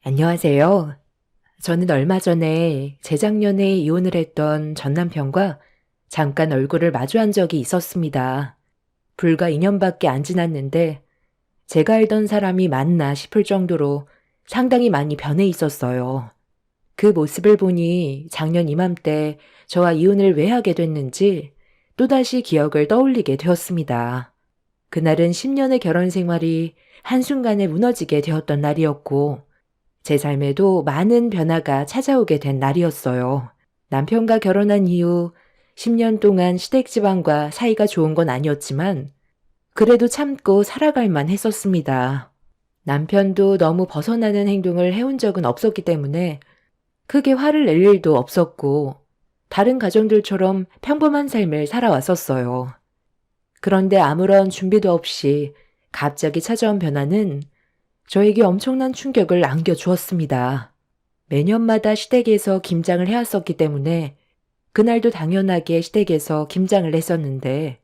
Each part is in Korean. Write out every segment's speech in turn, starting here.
안녕하세요. 저는 얼마 전에 재작년에 이혼을 했던 전 남편과 잠깐 얼굴을 마주한 적이 있었습니다. 불과 2년밖에 안 지났는데 제가 알던 사람이 맞나 싶을 정도로 상당히 많이 변해 있었어요. 그 모습을 보니 작년 이맘때 저와 이혼을 왜 하게 됐는지 또다시 기억을 떠올리게 되었습니다. 그날은 10년의 결혼 생활이 한순간에 무너지게 되었던 날이었고 제 삶에도 많은 변화가 찾아오게 된 날이었어요. 남편과 결혼한 이후 10년 동안 시댁 집안과 사이가 좋은 건 아니었지만 그래도 참고 살아갈 만 했었습니다. 남편도 너무 벗어나는 행동을 해온 적은 없었기 때문에 크게 화를 낼 일도 없었고 다른 가정들처럼 평범한 삶을 살아왔었어요. 그런데 아무런 준비도 없이 갑자기 찾아온 변화는 저에게 엄청난 충격을 안겨주었습니다. 매년마다 시댁에서 김장을 해왔었기 때문에 그날도 당연하게 시댁에서 김장을 했었는데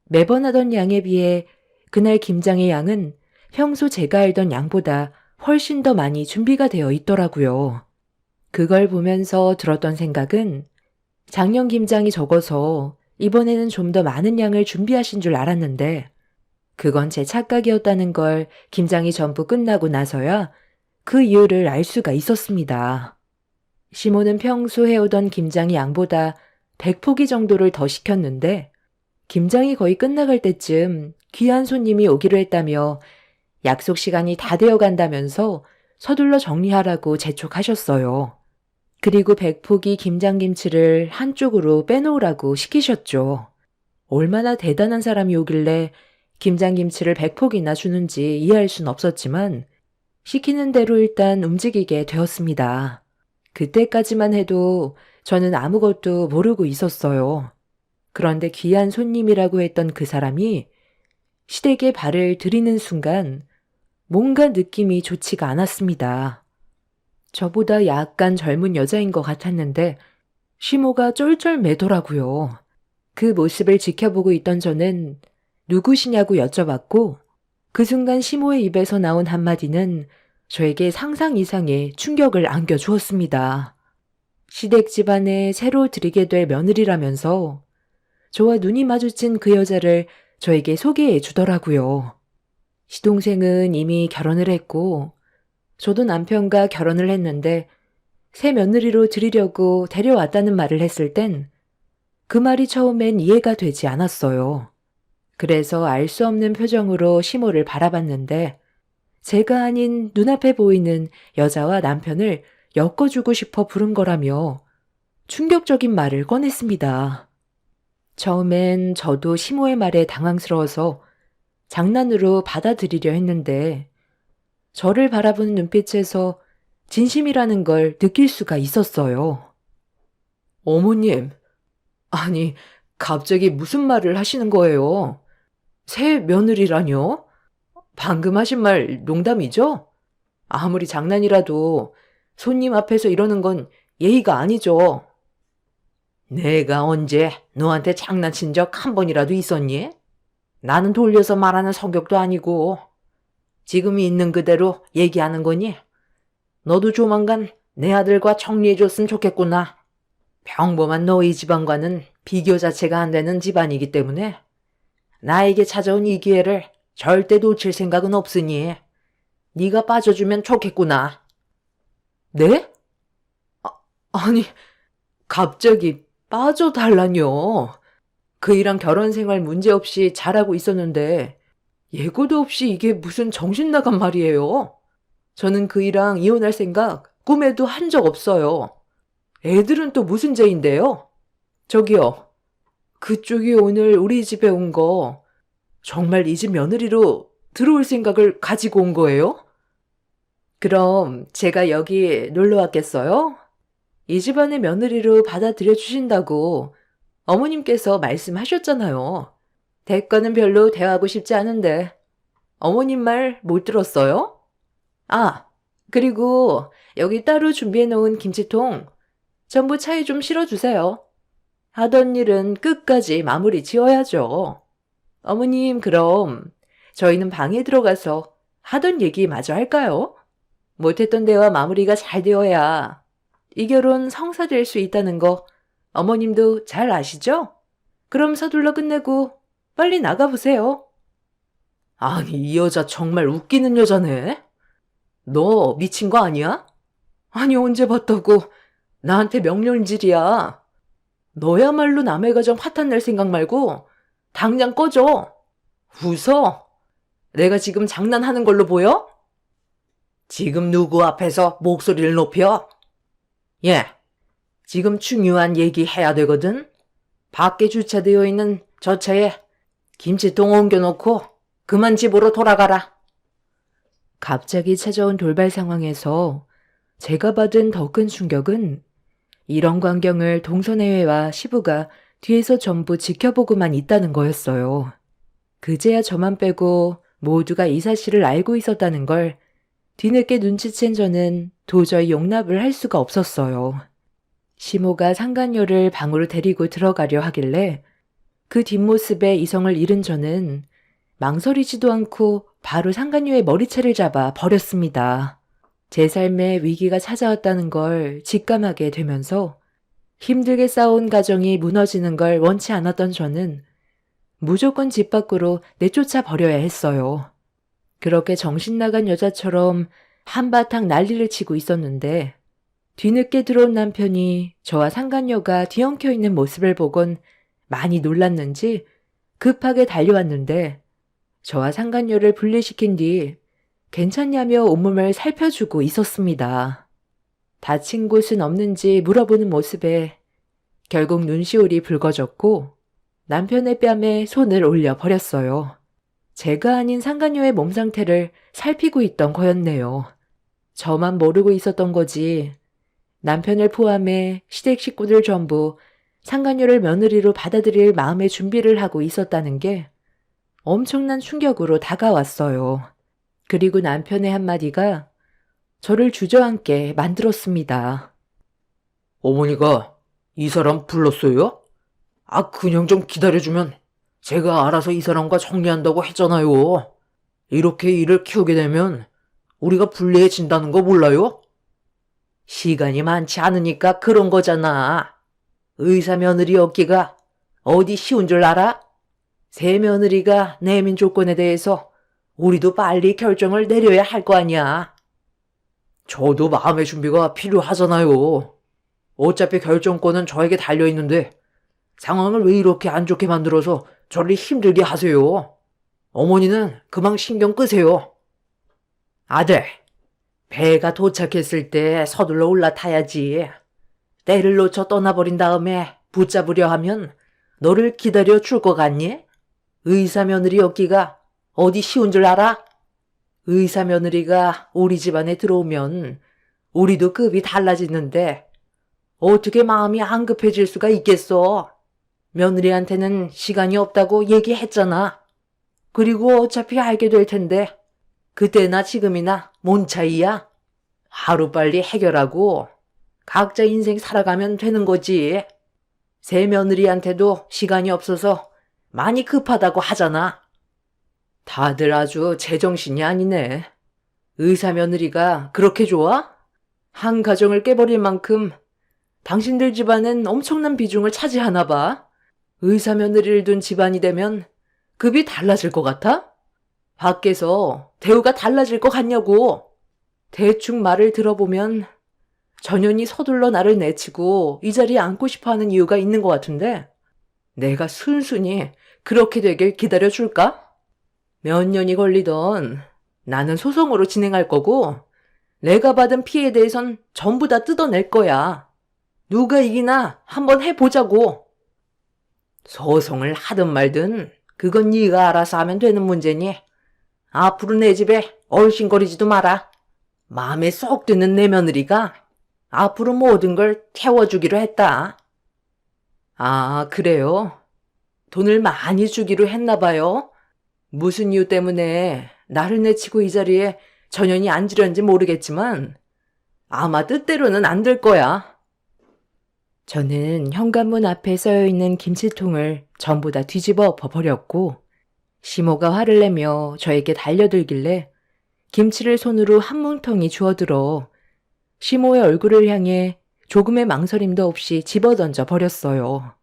매번 하던 양에 비해 그날 김장의 양은 평소 제가 알던 양보다 훨씬 더 많이 준비가 되어 있더라고요. 그걸 보면서 들었던 생각은 작년 김장이 적어서 이번에는 좀 더 많은 양을 준비하신 줄 알았는데 그건 제 착각이었다는 걸 김장이 전부 끝나고 나서야 그 이유를 알 수가 있었습니다. 시모는 평소 해오던 김장이 양보다 100포기 정도를 더 시켰는데 김장이 거의 끝나갈 때쯤 귀한 손님이 오기로 했다며 약속 시간이 다 되어 간다면서 서둘러 정리하라고 재촉하셨어요. 그리고 100포기 김장김치를 한쪽으로 빼놓으라고 시키셨죠. 얼마나 대단한 사람이 오길래 김장김치를 100포기나 주는지 이해할 순 없었지만 시키는 대로 일단 움직이게 되었습니다. 그때까지만 해도 저는 아무것도 모르고 있었어요. 그런데 귀한 손님이라고 했던 그 사람이 시댁에 발을 들이는 순간 뭔가 느낌이 좋지가 않았습니다. 저보다 약간 젊은 여자인 것 같았는데 시모가 쩔쩔매더라고요. 그 모습을 지켜보고 있던 저는 누구시냐고 여쭤봤고 그 순간 시모의 입에서 나온 한마디는 저에게 상상 이상의 충격을 안겨주었습니다. 시댁 집안에 새로 들이게 될 며느리라면서 저와 눈이 마주친 그 여자를 저에게 소개해 주더라고요. 시동생은 이미 결혼을 했고 저도 남편과 결혼을 했는데 새 며느리로 들이려고 데려왔다는 말을 했을 땐 그 말이 처음엔 이해가 되지 않았어요. 그래서 알 수 없는 표정으로 시모를 바라봤는데 제가 아닌 눈앞에 보이는 여자와 남편을 엮어주고 싶어 부른 거라며 충격적인 말을 꺼냈습니다. 처음엔 저도 시모의 말에 당황스러워서 장난으로 받아들이려 했는데 저를 바라보는 눈빛에서 진심이라는 걸 느낄 수가 있었어요. 어머님, 아니, 갑자기 무슨 말을 하시는 거예요? 새 며느리라뇨? 방금 하신 말 농담이죠? 아무리 장난이라도 손님 앞에서 이러는 건 예의가 아니죠. 내가 언제 너한테 장난친 적 한 번이라도 있었니? 나는 돌려서 말하는 성격도 아니고 지금 있는 그대로 얘기하는 거니? 너도 조만간 내 아들과 정리해줬으면 좋겠구나. 평범한 너희 집안과는 비교 자체가 안 되는 집안이기 때문에 나에게 찾아온 이 기회를 절대 놓칠 생각은 없으니 네가 빠져주면 좋겠구나. 네? 아니, 갑자기 빠져달라뇨. 그이랑 결혼 생활 문제없이 잘하고 있었는데 예고도 없이 이게 무슨 정신 나간 말이에요. 저는 그이랑 이혼할 생각 꿈에도 한 적 없어요. 애들은 또 무슨 죄인데요? 저기요, 그쪽이 오늘 우리 집에 온 거 정말 이 집 며느리로 들어올 생각을 가지고 온 거예요? 그럼 제가 여기 놀러 왔겠어요? 이 집안의 며느리로 받아들여 주신다고 어머님께서 말씀하셨잖아요. 대가는 별로 대하고 싶지 않은데 어머님 말 못 들었어요? 아, 그리고 여기 따로 준비해 놓은 김치통 전부 차에 좀 실어주세요. 하던 일은 끝까지 마무리 지어야죠. 어머님, 그럼 저희는 방에 들어가서 하던 얘기 마저 할까요? 못했던 대화 마무리가 잘 되어야 이 결혼 성사될 수 있다는 거 어머님도 잘 아시죠? 그럼 서둘러 끝내고 빨리 나가보세요. 아니, 이 여자 정말 웃기는 여자네. 너 미친 거 아니야? 아니, 언제 봤다고 나한테 명령질이야. 너야말로 남의 가정 화탄 낼 생각 말고 당장 꺼져. 웃어? 내가 지금 장난하는 걸로 보여? 지금 누구 앞에서 목소리를 높여? 예, 지금 중요한 얘기 해야 되거든. 밖에 주차되어 있는 저 차에 김치통 옮겨놓고 그만 집으로 돌아가라. 갑자기 찾아온 돌발 상황에서 제가 받은 더 큰 충격은 이런 광경을 동서내외와 시부가 뒤에서 전부 지켜보고만 있다는 거였어요. 그제야 저만 빼고 모두가 이 사실을 알고 있었다는 걸 뒤늦게 눈치챈 저는 도저히 용납을 할 수가 없었어요. 시모가 상간녀를 방으로 데리고 들어가려 하길래 그 뒷모습에 이성을 잃은 저는 망설이지도 않고 바로 상간녀의 머리채를 잡아 버렸습니다. 제 삶에 위기가 찾아왔다는 걸 직감하게 되면서 힘들게 쌓아온 가정이 무너지는 걸 원치 않았던 저는 무조건 집 밖으로 내쫓아 버려야 했어요. 그렇게 정신 나간 여자처럼 한바탕 난리를 치고 있었는데 뒤늦게 들어온 남편이 저와 상간녀가 뒤엉켜 있는 모습을 보곤 많이 놀랐는지 급하게 달려왔는데 저와 상간녀를 분리시킨 뒤 괜찮냐며 온몸을 살펴주고 있었습니다. 다친 곳은 없는지 물어보는 모습에 결국 눈시울이 붉어졌고 남편의 뺨에 손을 올려 버렸어요. 제가 아닌 상간녀의 몸 상태를 살피고 있던 거였네요. 저만 모르고 있었던 거지. 남편을 포함해 시댁 식구들 전부 상간녀를 며느리로 받아들일 마음의 준비를 하고 있었다는 게 엄청난 충격으로 다가왔어요. 그리고 남편의 한마디가 저를 주저앉게 만들었습니다. 어머니가 이 사람 불렀어요? 그냥 좀 기다려주면 제가 알아서 이 사람과 정리한다고 했잖아요. 이렇게 일을 키우게 되면 우리가 불리해진다는 거 몰라요? 시간이 많지 않으니까 그런 거잖아. 의사 며느리 얻기가 어디 쉬운 줄 알아? 새 며느리가 내민 조건에 대해서 우리도 빨리 결정을 내려야 할 거 아니야. 저도 마음의 준비가 필요하잖아요. 어차피 결정권은 저에게 달려있는데 상황을 왜 이렇게 안 좋게 만들어서 저를 힘들게 하세요? 어머니는 그만 신경 끄세요. 아들, 배가 도착했을 때 서둘러 올라타야지. 때를 놓쳐 떠나버린 다음에 붙잡으려 하면 너를 기다려 줄 것 같니? 의사 며느리 얻기가 어디 쉬운 줄 알아? 의사 며느리가 우리 집안에 들어오면 우리도 급이 달라지는데 어떻게 마음이 안 급해질 수가 있겠어? 며느리한테는 시간이 없다고 얘기했잖아. 그리고 어차피 알게 될 텐데 그때나 지금이나 뭔 차이야? 하루빨리 해결하고 각자 인생 살아가면 되는 거지. 새 며느리한테도 시간이 없어서 많이 급하다고 하잖아. 다들 아주 제정신이 아니네. 의사 며느리가 그렇게 좋아? 한 가정을 깨버릴 만큼 당신들 집안은 엄청난 비중을 차지하나 봐. 의사 며느리를 둔 집안이 되면 급이 달라질 것 같아? 밖에서 대우가 달라질 것 같냐고. 대충 말을 들어보면 전현이 서둘러 나를 내치고 이 자리에 앉고 싶어하는 이유가 있는 것 같은데 내가 순순히 그렇게 되길 기다려줄까? 몇 년이 걸리던 나는 소송으로 진행할 거고 내가 받은 피해에 대해선 전부 다 뜯어낼 거야. 누가 이기나 한번 해보자고. 소송을 하든 말든 그건 네가 알아서 하면 되는 문제니 앞으로 내 집에 얼씬거리지도 마라. 마음에 쏙 드는 내 며느리가 앞으로 모든 걸 태워주기로 했다. 그래요? 돈을 많이 주기로 했나 봐요. 무슨 이유 때문에 나를 내치고 이 자리에 전현이 앉으려는지 모르겠지만 아마 뜻대로는 안 될 거야. 저는 현관문 앞에 써여있는 김치통을 전부 다 뒤집어 엎어버렸고 시모가 화를 내며 저에게 달려들길래 김치를 손으로 한 뭉텅이 주워들어 시모의 얼굴을 향해 조금의 망설임도 없이 집어던져 버렸어요.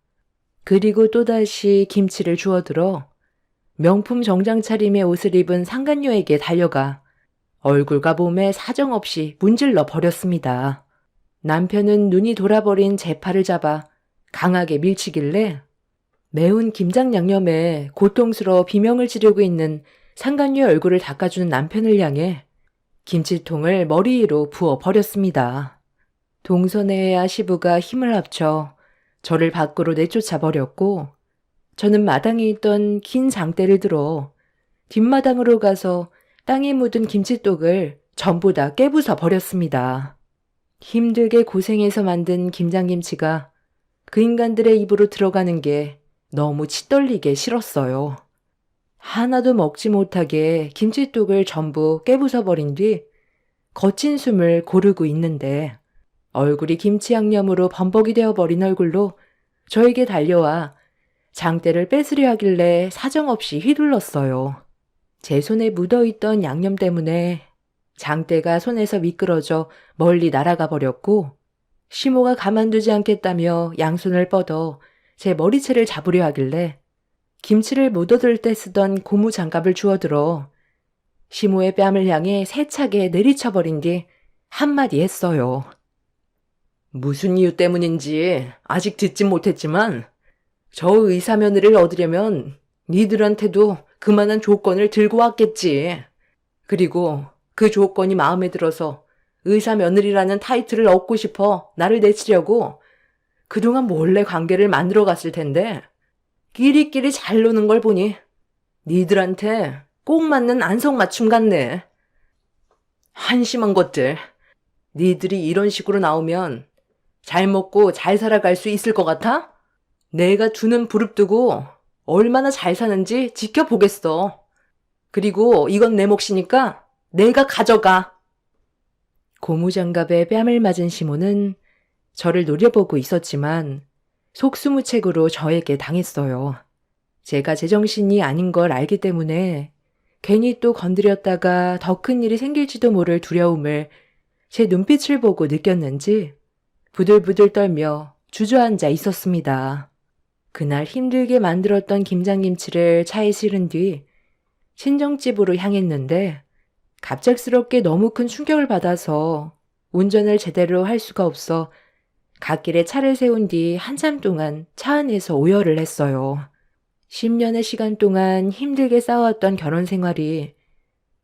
그리고 또다시 김치를 주워들어 명품 정장 차림의 옷을 입은 상간녀에게 달려가 얼굴과 몸에 사정없이 문질러 버렸습니다. 남편은 눈이 돌아버린 제 팔을 잡아 강하게 밀치길래 매운 김장 양념에 고통스러워 비명을 지르고 있는 상간녀의 얼굴을 닦아주는 남편을 향해 김치통을 머리 위로 부어 버렸습니다. 동선애와 시부가 힘을 합쳐 저를 밖으로 내쫓아 버렸고 저는 마당에 있던 긴 장대를 들어 뒷마당으로 가서 땅에 묻은 김치독을 전부 다 깨부숴 버렸습니다. 힘들게 고생해서 만든 김장김치가 그 인간들의 입으로 들어가는 게 너무 치떨리게 싫었어요. 하나도 먹지 못하게 김치독을 전부 깨부숴 버린 뒤 거친 숨을 고르고 있는데 얼굴이 김치 양념으로 범벅이 되어버린 얼굴로 저에게 달려와 장대를 뺏으려 하길래 사정없이 휘둘렀어요. 제 손에 묻어있던 양념 때문에 장대가 손에서 미끄러져 멀리 날아가 버렸고 시모가 가만두지 않겠다며 양손을 뻗어 제 머리채를 잡으려 하길래 김치를 묻어둘 때 쓰던 고무 장갑을 주워들어 시모의 뺨을 향해 세차게 내리쳐버린 뒤 한마디 했어요. 무슨 이유 때문인지 아직 듣진 못했지만 저 의사 며느리를 얻으려면 니들한테도 그만한 조건을 들고 왔겠지. 그리고 그 조건이 마음에 들어서 의사 며느리라는 타이틀을 얻고 싶어 나를 내치려고 그동안 몰래 관계를 만들어 갔을 텐데 끼리끼리 잘 노는 걸 보니 니들한테 꼭 맞는 안성맞춤 같네. 한심한 것들. 니들이 이런 식으로 나오면 잘 먹고 잘 살아갈 수 있을 것 같아? 내가 두는 부릅뜨고 얼마나 잘 사는지 지켜보겠어. 그리고 이건 내 몫이니까 내가 가져가. 고무장갑에 뺨을 맞은 시모는 저를 노려보고 있었지만 속수무책으로 저에게 당했어요. 제가 제정신이 아닌 걸 알기 때문에 괜히 또 건드렸다가 더 큰 일이 생길지도 모를 두려움을 제 눈빛을 보고 느꼈는지 부들부들 떨며 주저앉아 있었습니다. 그날 힘들게 만들었던 김장김치를 차에 실은 뒤 친정집으로 향했는데 갑작스럽게 너무 큰 충격을 받아서 운전을 제대로 할 수가 없어 갓길에 차를 세운 뒤 한참 동안 차 안에서 오열을 했어요. 10년의 시간 동안 힘들게 쌓아왔던 결혼 생활이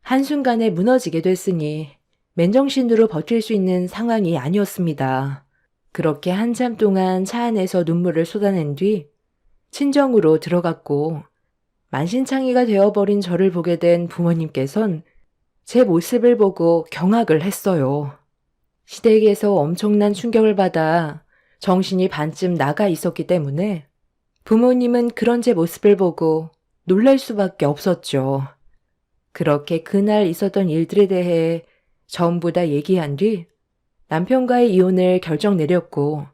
한순간에 무너지게 됐으니 맨정신으로 버틸 수 있는 상황이 아니었습니다. 그렇게 한참 동안 차 안에서 눈물을 쏟아낸 뒤 친정으로 들어갔고 만신창이가 되어버린 저를 보게 된 부모님께선 제 모습을 보고 경악을 했어요. 시댁에서 엄청난 충격을 받아 정신이 반쯤 나가 있었기 때문에 부모님은 그런 제 모습을 보고 놀랄 수밖에 없었죠. 그렇게 그날 있었던 일들에 대해 전부 다 얘기한 뒤 남편과의 이혼을 결정 내렸고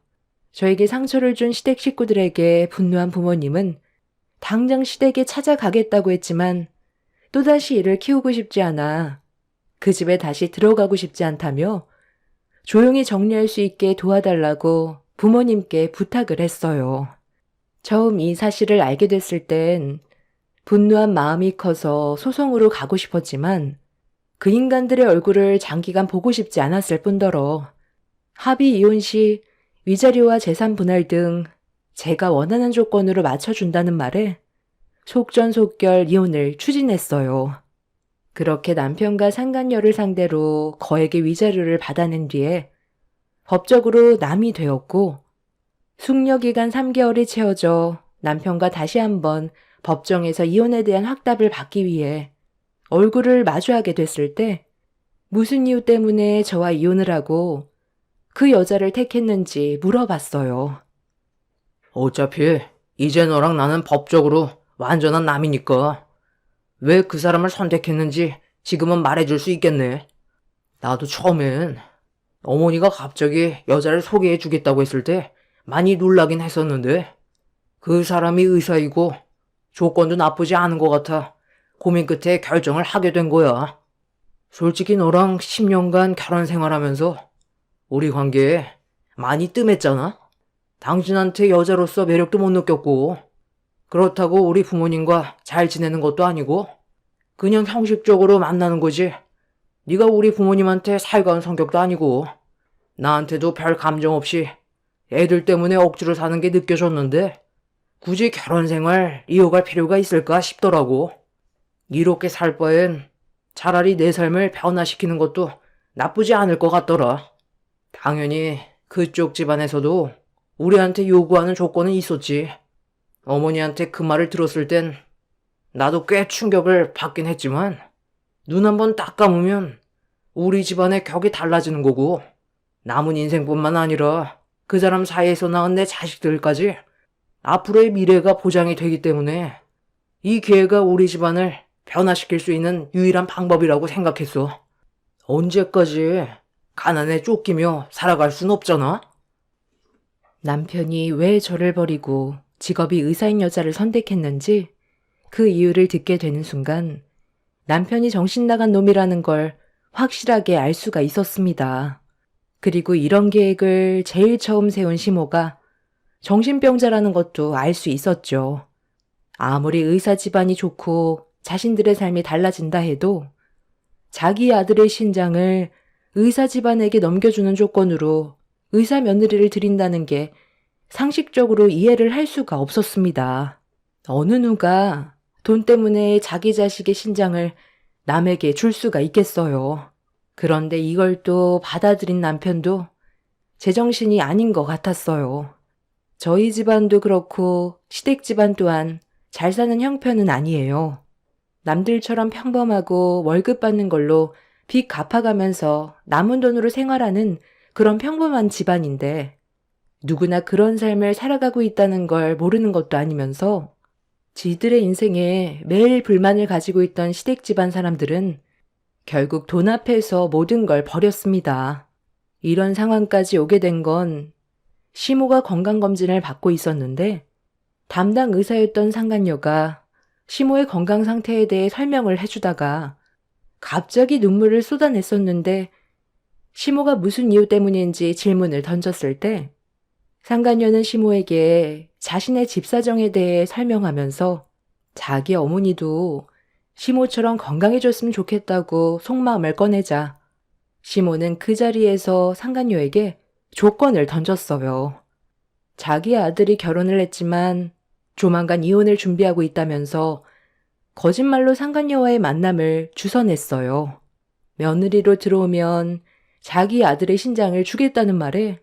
저에게 상처를 준 시댁 식구들에게 분노한 부모님은 당장 시댁에 찾아가겠다고 했지만 또다시 이를 키우고 싶지 않아 그 집에 다시 들어가고 싶지 않다며 조용히 정리할 수 있게 도와달라고 부모님께 부탁을 했어요. 처음 이 사실을 알게 됐을 땐 분노한 마음이 커서 소송으로 가고 싶었지만 그 인간들의 얼굴을 장기간 보고 싶지 않았을 뿐더러 합의 이혼 시 위자료와 재산 분할 등 제가 원하는 조건으로 맞춰준다는 말에 속전속결 이혼을 추진했어요. 그렇게 남편과 상간녀를 상대로 거액의 위자료를 받아낸 뒤에 법적으로 남이 되었고 숙려기간 3개월이 채워져 남편과 다시 한번 법정에서 이혼에 대한 확답을 받기 위해 얼굴을 마주하게 됐을 때 무슨 이유 때문에 저와 이혼을 하고 그 여자를 택했는지 물어봤어요. 어차피 이제 너랑 나는 법적으로 완전한 남이니까 왜 그 사람을 선택했는지 지금은 말해줄 수 있겠네. 나도 처음엔 어머니가 갑자기 여자를 소개해주겠다고 했을 때 많이 놀라긴 했었는데 그 사람이 의사이고 조건도 나쁘지 않은 것 같아 고민 끝에 결정을 하게 된 거야. 솔직히 너랑 10년간 결혼 생활하면서 우리 관계 많이 뜸했잖아? 당신한테 여자로서 매력도 못 느꼈고, 그렇다고 우리 부모님과 잘 지내는 것도 아니고, 그냥 형식적으로 만나는 거지. 네가 우리 부모님한테 살가운 성격도 아니고, 나한테도 별 감정 없이 애들 때문에 억지로 사는 게 느껴졌는데, 굳이 결혼 생활 이어갈 필요가 있을까 싶더라고. 이렇게 살 바엔 차라리 내 삶을 변화시키는 것도 나쁘지 않을 것 같더라. 당연히 그쪽 집안에서도 우리한테 요구하는 조건은 있었지. 어머니한테 그 말을 들었을 땐 나도 꽤 충격을 받긴 했지만, 눈 한 번 딱 감으면 우리 집안의 격이 달라지는 거고, 남은 인생뿐만 아니라 그 사람 사이에서 낳은 내 자식들까지 앞으로의 미래가 보장이 되기 때문에 이 기회가 우리 집안을 변화시킬 수 있는 유일한 방법이라고 생각했어. 언제까지 가난에 쫓기며 살아갈 순 없잖아? 남편이 왜 저를 버리고 직업이 의사인 여자를 선택했는지 그 이유를 듣게 되는 순간 남편이 정신 나간 놈이라는 걸 확실하게 알 수가 있었습니다. 그리고 이런 계획을 제일 처음 세운 시모가 정신병자라는 것도 알 수 있었죠. 아무리 의사 집안이 좋고 자신들의 삶이 달라진다 해도 자기 아들의 신장을 의사 집안에게 넘겨주는 조건으로 의사 며느리를 드린다는 게 상식적으로 이해를 할 수가 없었습니다. 어느 누가 돈 때문에 자기 자식의 신장을 남에게 줄 수가 있겠어요. 그런데 이걸 또 받아들인 남편도 제정신이 아닌 것 같았어요. 저희 집안도 그렇고 시댁 집안 또한 잘 사는 형편은 아니에요. 남들처럼 평범하고 월급 받는 걸로 빚 갚아가면서 남은 돈으로 생활하는 그런 평범한 집안인데 누구나 그런 삶을 살아가고 있다는 걸 모르는 것도 아니면서 지들의 인생에 매일 불만을 가지고 있던 시댁 집안 사람들은 결국 돈 앞에서 모든 걸 버렸습니다. 이런 상황까지 오게 된 건 시모가 건강검진을 받고 있었는데 담당 의사였던 상간녀가 시모의 건강 상태에 대해 설명을 해주다가 갑자기 눈물을 쏟아냈었는데 시모가 무슨 이유 때문인지 질문을 던졌을 때 상간녀는 시모에게 자신의 집 사정에 대해 설명하면서 자기 어머니도 시모처럼 건강해졌으면 좋겠다고 속마음을 꺼내자 시모는 그 자리에서 상간녀에게 조건을 던졌어요. 자기 아들이 결혼을 했지만 조만간 이혼을 준비하고 있다면서 거짓말로 상간녀와의 만남을 주선했어요. 며느리로 들어오면 자기 아들의 신장을 주겠다는 말에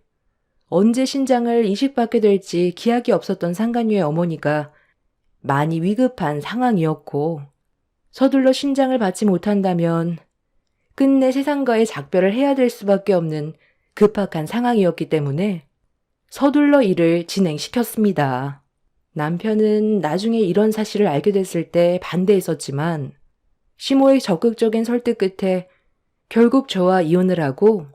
언제 신장을 이식받게 될지 기약이 없었던 상간녀의 어머니가 많이 위급한 상황이었고 서둘러 신장을 받지 못한다면 끝내 세상과의 작별을 해야 될 수밖에 없는 급박한 상황이었기 때문에 서둘러 일을 진행시켰습니다. 남편은 나중에 이런 사실을 알게 됐을 때 반대했었지만 시모의 적극적인 설득 끝에 결국 저와 이혼을 하고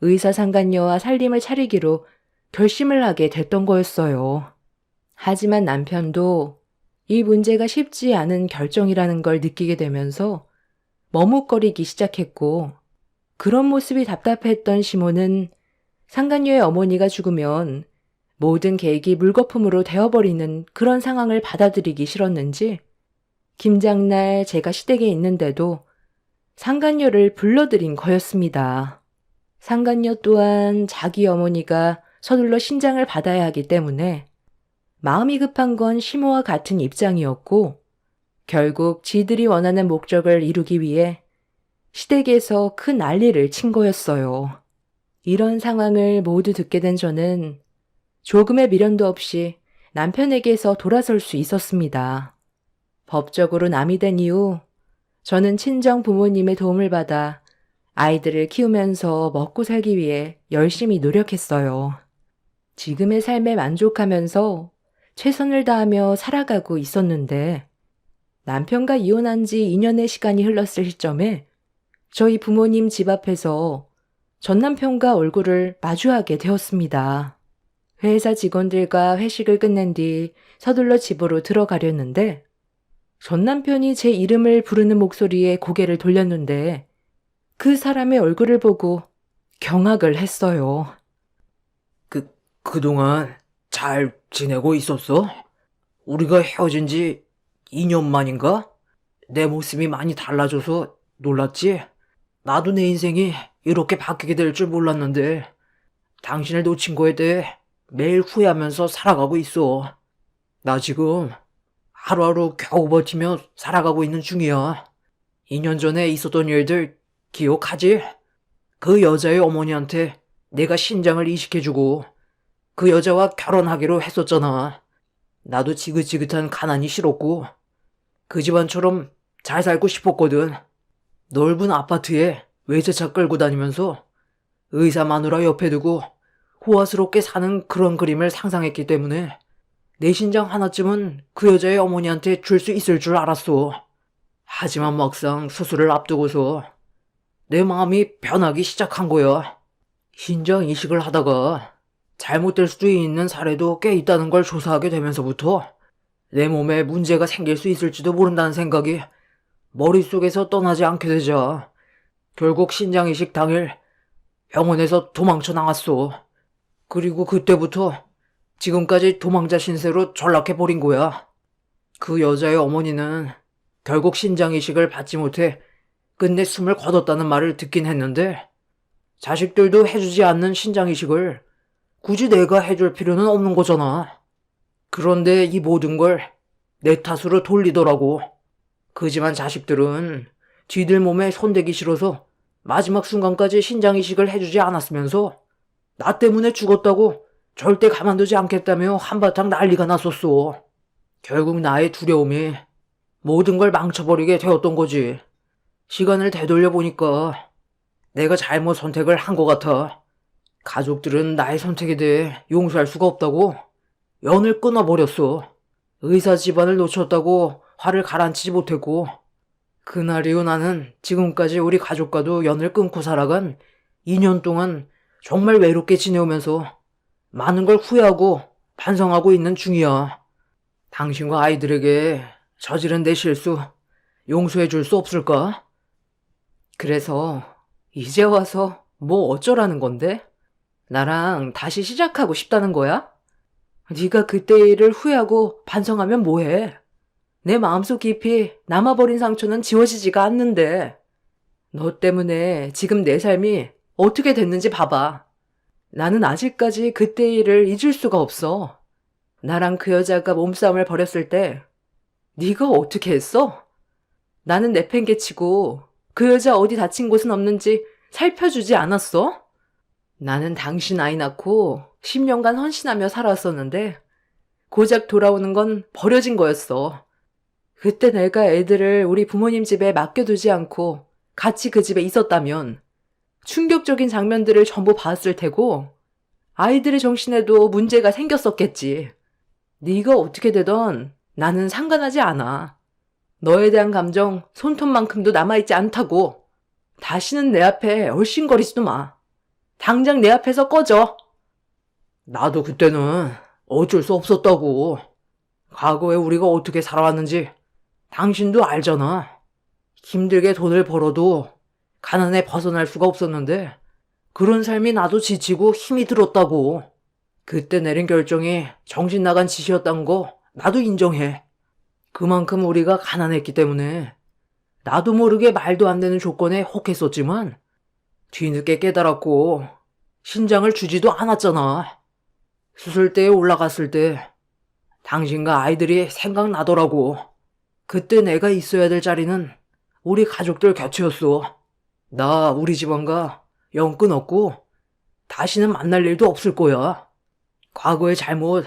의사 상간녀와 살림을 차리기로 결심을 하게 됐던 거였어요. 하지만 남편도 이 문제가 쉽지 않은 결정이라는 걸 느끼게 되면서 머뭇거리기 시작했고 그런 모습이 답답했던 시모는 상간녀의 어머니가 죽으면 모든 계획이 물거품으로 되어버리는 그런 상황을 받아들이기 싫었는지 김장날 제가 시댁에 있는데도 상간녀를 불러들인 거였습니다. 상간녀 또한 자기 어머니가 서둘러 신장을 받아야 하기 때문에 마음이 급한 건 시모와 같은 입장이었고 결국 지들이 원하는 목적을 이루기 위해 시댁에서 큰 난리를 친 거였어요. 이런 상황을 모두 듣게 된 저는 조금의 미련도 없이 남편에게서 돌아설 수 있었습니다. 법적으로 남이 된 이후 저는 친정 부모님의 도움을 받아 아이들을 키우면서 먹고 살기 위해 열심히 노력했어요. 지금의 삶에 만족하면서 최선을 다하며 살아가고 있었는데 남편과 이혼한 지 2년의 시간이 흘렀을 시점에 저희 부모님 집 앞에서 전 남편과 얼굴을 마주하게 되었습니다. 회사 직원들과 회식을 끝낸 뒤 서둘러 집으로 들어가려는데 전 남편이 제 이름을 부르는 목소리에 고개를 돌렸는데 그 사람의 얼굴을 보고 경악을 했어요. 그동안 잘 지내고 있었어? 우리가 헤어진 지 2년 만인가? 내 모습이 많이 달라져서 놀랐지? 나도 내 인생이 이렇게 바뀌게 될 줄 몰랐는데, 당신을 놓친 거에 대해 매일 후회하면서 살아가고 있어. 나 지금 하루하루 겨우 버티며 살아가고 있는 중이야. 2년 전에 있었던 일들 기억하지? 그 여자의 어머니한테 내가 신장을 이식해주고 그 여자와 결혼하기로 했었잖아. 나도 지긋지긋한 가난이 싫었고 그 집안처럼 잘 살고 싶었거든. 넓은 아파트에 외제차 끌고 다니면서 의사 마누라 옆에 두고 호화스럽게 사는 그런 그림을 상상했기 때문에 내 신장 하나쯤은 그 여자의 어머니한테 줄 수 있을 줄 알았어. 하지만 막상 수술을 앞두고서 내 마음이 변하기 시작한 거야. 신장 이식을 하다가 잘못될 수도 있는 사례도 꽤 있다는 걸 조사하게 되면서부터 내 몸에 문제가 생길 수 있을지도 모른다는 생각이 머릿속에서 떠나지 않게 되자 결국 신장 이식 당일 병원에서 도망쳐 나갔어. 그리고 그때부터 지금까지 도망자 신세로 전락해버린 거야. 그 여자의 어머니는 결국 신장 이식을 받지 못해 끝내 숨을 거뒀다는 말을 듣긴 했는데 자식들도 해주지 않는 신장 이식을 굳이 내가 해줄 필요는 없는 거잖아. 그런데 이 모든 걸 내 탓으로 돌리더라고. 그지만 자식들은 지들 몸에 손대기 싫어서 마지막 순간까지 신장 이식을 해주지 않았으면서 나 때문에 죽었다고 절대 가만두지 않겠다며 한바탕 난리가 났었어. 결국 나의 두려움이 모든 걸 망쳐버리게 되었던 거지. 시간을 되돌려 보니까 내가 잘못 선택을 한 것 같아. 가족들은 나의 선택에 대해 용서할 수가 없다고 연을 끊어버렸어. 의사 집안을 놓쳤다고 화를 가라앉히지 못했고 그날 이후 나는 지금까지 우리 가족과도 연을 끊고 살아간 2년 동안 정말 외롭게 지내오면서 많은 걸 후회하고 반성하고 있는 중이야. 당신과 아이들에게 저지른 내 실수 용서해 줄 수 없을까? 그래서 이제 와서 뭐 어쩌라는 건데? 나랑 다시 시작하고 싶다는 거야? 네가 그때의 일을 후회하고 반성하면 뭐해? 내 마음속 깊이 남아버린 상처는 지워지지가 않는데 너 때문에 지금 내 삶이 어떻게 됐는지 봐봐. 나는 아직까지 그때의 일을 잊을 수가 없어. 나랑 그 여자가 몸싸움을 벌였을 때 네가 어떻게 했어? 나는 내팽개치고 그 여자 어디 다친 곳은 없는지 살펴주지 않았어? 나는 당신 아이 낳고 10년간 헌신하며 살았었는데 고작 돌아오는 건 버려진 거였어. 그때 내가 애들을 우리 부모님 집에 맡겨두지 않고 같이 그 집에 있었다면 충격적인 장면들을 전부 봤을 테고 아이들의 정신에도 문제가 생겼었겠지. 네가 어떻게 되던 나는 상관하지 않아. 너에 대한 감정 손톱만큼도 남아있지 않다고. 다시는 내 앞에 얼씬거리지도 마. 당장 내 앞에서 꺼져. 나도 그때는 어쩔 수 없었다고. 과거에 우리가 어떻게 살아왔는지 당신도 알잖아. 힘들게 돈을 벌어도 가난에 벗어날 수가 없었는데 그런 삶이 나도 지치고 힘이 들었다고. 그때 내린 결정이 정신 나간 짓이었던 거 나도 인정해. 그만큼 우리가 가난했기 때문에 나도 모르게 말도 안 되는 조건에 혹했었지만 뒤늦게 깨달았고 신장을 주지도 않았잖아. 수술대에 올라갔을 때 당신과 아이들이 생각나더라고. 그때 내가 있어야 될 자리는 우리 가족들 곁이었어. 나 우리 집안과 연 끊었고 다시는 만날 일도 없을 거야. 과거의 잘못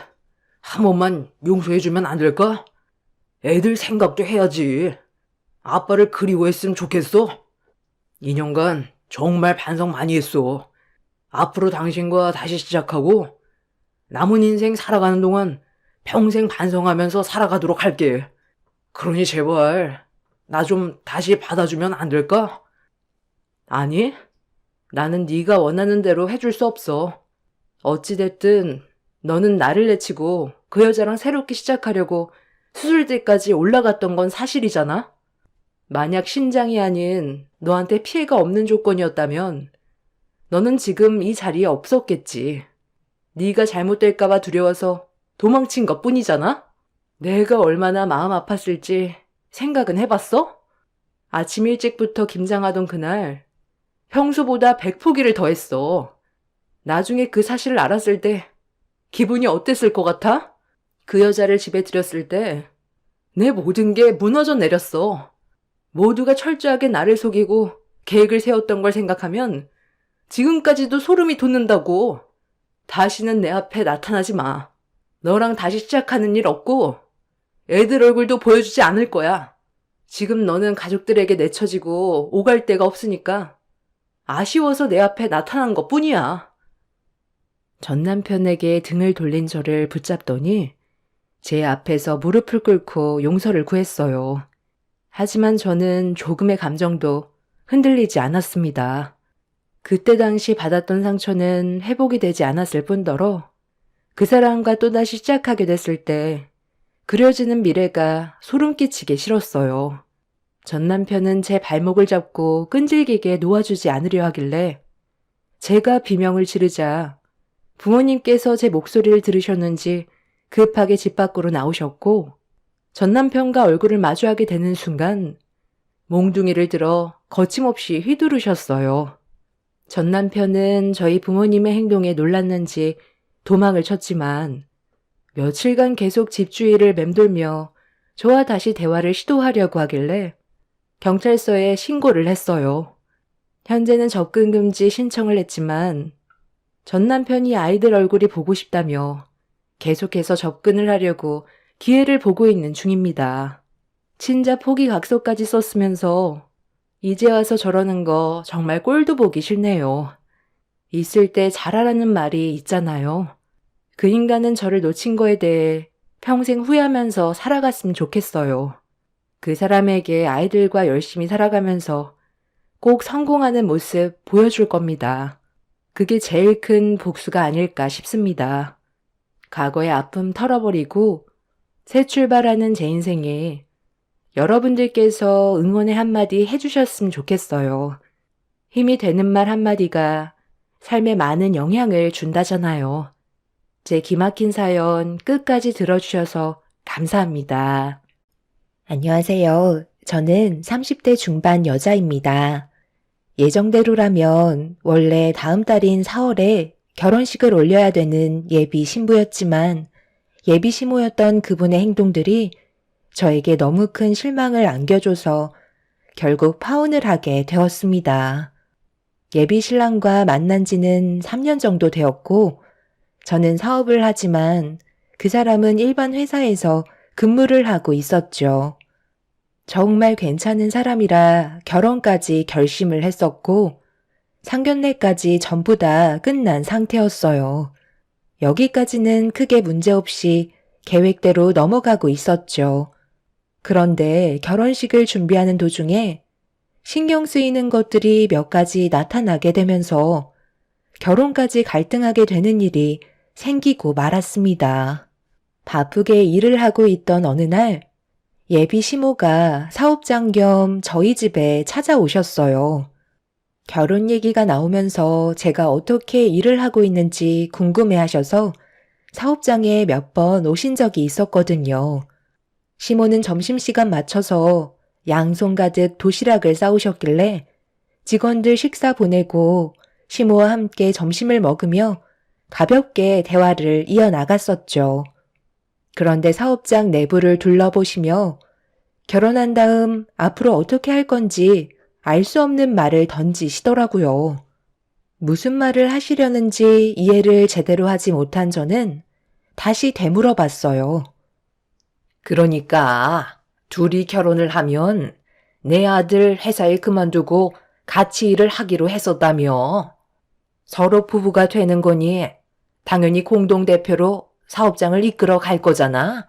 한 번만 용서해주면 안 될까? 애들 생각도 해야지. 아빠를 그리워했으면 좋겠어. 2년간 정말 반성 많이 했어. 앞으로 당신과 다시 시작하고 남은 인생 살아가는 동안 평생 반성하면서 살아가도록 할게. 그러니 제발 나 좀 다시 받아주면 안 될까? 아니, 나는 네가 원하는 대로 해줄 수 없어. 어찌됐든 너는 나를 내치고 그 여자랑 새롭게 시작하려고 수술대까지 올라갔던 건 사실이잖아? 만약 신장이 아닌 너한테 피해가 없는 조건이었다면 너는 지금 이 자리에 없었겠지. 네가 잘못될까봐 두려워서 도망친 것뿐이잖아? 내가 얼마나 마음 아팠을지 생각은 해봤어? 아침 일찍부터 김장하던 그날 평소보다 100포기를 더 했어. 나중에 그 사실을 알았을 때 기분이 어땠을 것 같아? 그 여자를 집에 들였을 때 내 모든 게 무너져 내렸어. 모두가 철저하게 나를 속이고 계획을 세웠던 걸 생각하면 지금까지도 소름이 돋는다고. 다시는 내 앞에 나타나지 마. 너랑 다시 시작하는 일 없고 애들 얼굴도 보여주지 않을 거야. 지금 너는 가족들에게 내쳐지고 오갈 데가 없으니까 아쉬워서 내 앞에 나타난 것뿐이야. 전 남편에게 등을 돌린 저를 붙잡더니 제 앞에서 무릎을 꿇고 용서를 구했어요. 하지만 저는 조금의 감정도 흔들리지 않았습니다. 그때 당시 받았던 상처는 회복이 되지 않았을 뿐더러 그 사람과 또다시 시작하게 됐을 때 그려지는 미래가 소름 끼치게 싫었어요. 전 남편은 제 발목을 잡고 끈질기게 놓아주지 않으려 하길래 제가 비명을 지르자 부모님께서 제 목소리를 들으셨는지 급하게 집 밖으로 나오셨고 전 남편과 얼굴을 마주하게 되는 순간 몽둥이를 들어 거침없이 휘두르셨어요. 전 남편은 저희 부모님의 행동에 놀랐는지 도망을 쳤지만 며칠간 계속 집주위를 맴돌며 저와 다시 대화를 시도하려고 하길래 경찰서에 신고를 했어요. 현재는 접근 금지 신청을 했지만 전 남편이 아이들 얼굴이 보고 싶다며 계속해서 접근을 하려고 기회를 보고 있는 중입니다. 친자 포기 각서까지 썼으면서 이제 와서 저러는 거 정말 꼴도 보기 싫네요. 있을 때 잘하라는 말이 있잖아요. 그 인간은 저를 놓친 거에 대해 평생 후회하면서 살아갔으면 좋겠어요. 그 사람에게 아이들과 열심히 살아가면서 꼭 성공하는 모습 보여줄 겁니다. 그게 제일 큰 복수가 아닐까 싶습니다. 과거의 아픔 털어버리고 새 출발하는 제 인생에 여러분들께서 응원의 한마디 해주셨으면 좋겠어요. 힘이 되는 말 한마디가 삶에 많은 영향을 준다잖아요. 제 기막힌 사연 끝까지 들어주셔서 감사합니다. 안녕하세요. 저는 30대 중반 여자입니다. 예정대로라면 원래 다음 달인 4월에 결혼식을 올려야 되는 예비 신부였지만 예비 시모였던 그분의 행동들이 저에게 너무 큰 실망을 안겨줘서 결국 파혼을 하게 되었습니다. 예비 신랑과 만난 지는 3년 정도 되었고 저는 사업을 하지만 그 사람은 일반 회사에서 근무를 하고 있었죠. 정말 괜찮은 사람이라 결혼까지 결심을 했었고 상견례까지 전부 다 끝난 상태였어요. 여기까지는 크게 문제없이 계획대로 넘어가고 있었죠. 그런데 결혼식을 준비하는 도중에 신경 쓰이는 것들이 몇 가지 나타나게 되면서 결혼까지 갈등하게 되는 일이 생기고 말았습니다. 바쁘게 일을 하고 있던 어느 날 예비 시모가 사업장 겸 저희 집에 찾아오셨어요. 결혼 얘기가 나오면서 제가 어떻게 일을 하고 있는지 궁금해하셔서 사업장에 몇 번 오신 적이 있었거든요. 시모는 점심시간 맞춰서 양손 가득 도시락을 싸우셨길래 직원들 식사 보내고 시모와 함께 점심을 먹으며 가볍게 대화를 이어나갔었죠. 그런데 사업장 내부를 둘러보시며 결혼한 다음 앞으로 어떻게 할 건지 알 수 없는 말을 던지시더라고요. 무슨 말을 하시려는지 이해를 제대로 하지 못한 저는 다시 되물어 봤어요. 그러니까 둘이 결혼을 하면 내 아들 회사에 그만두고 같이 일을 하기로 했었다며. 서로 부부가 되는 거니 당연히 공동대표로 사업장을 이끌어 갈 거잖아.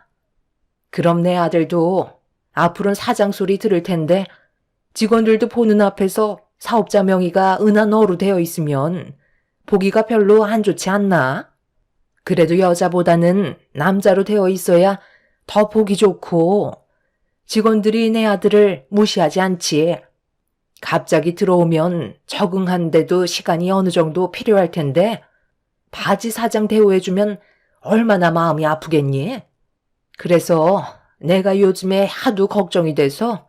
그럼 내 아들도 앞으로는 사장 소리 들을 텐데 직원들도 보는 앞에서 사업자 명의가 은하너로 되어 있으면 보기가 별로 안 좋지 않나? 그래도 여자보다는 남자로 되어 있어야 더 보기 좋고 직원들이 내 아들을 무시하지 않지. 갑자기 들어오면 적응하는데도 시간이 어느 정도 필요할 텐데 바지 사장 대우해주면 얼마나 마음이 아프겠니? 그래서 내가 요즘에 하도 걱정이 돼서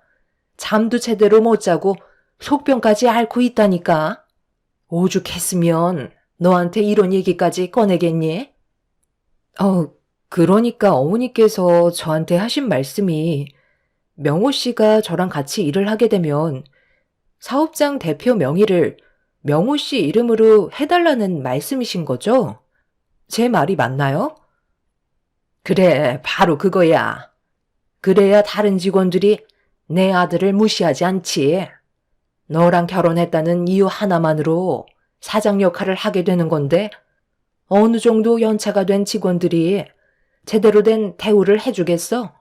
잠도 제대로 못 자고 속병까지 앓고 있다니까. 오죽했으면 너한테 이런 얘기까지 꺼내겠니? 그러니까 어머니께서 저한테 하신 말씀이 명호 씨가 저랑 같이 일을 하게 되면 사업장 대표 명의를 명호 씨 이름으로 해달라는 말씀이신 거죠? 제 말이 맞나요? 그래, 바로 그거야. 그래야 다른 직원들이 내 아들을 무시하지 않지. 너랑 결혼했다는 이유 하나만으로 사장 역할을 하게 되는 건데 어느 정도 연차가 된 직원들이 제대로 된 대우를 해주겠어?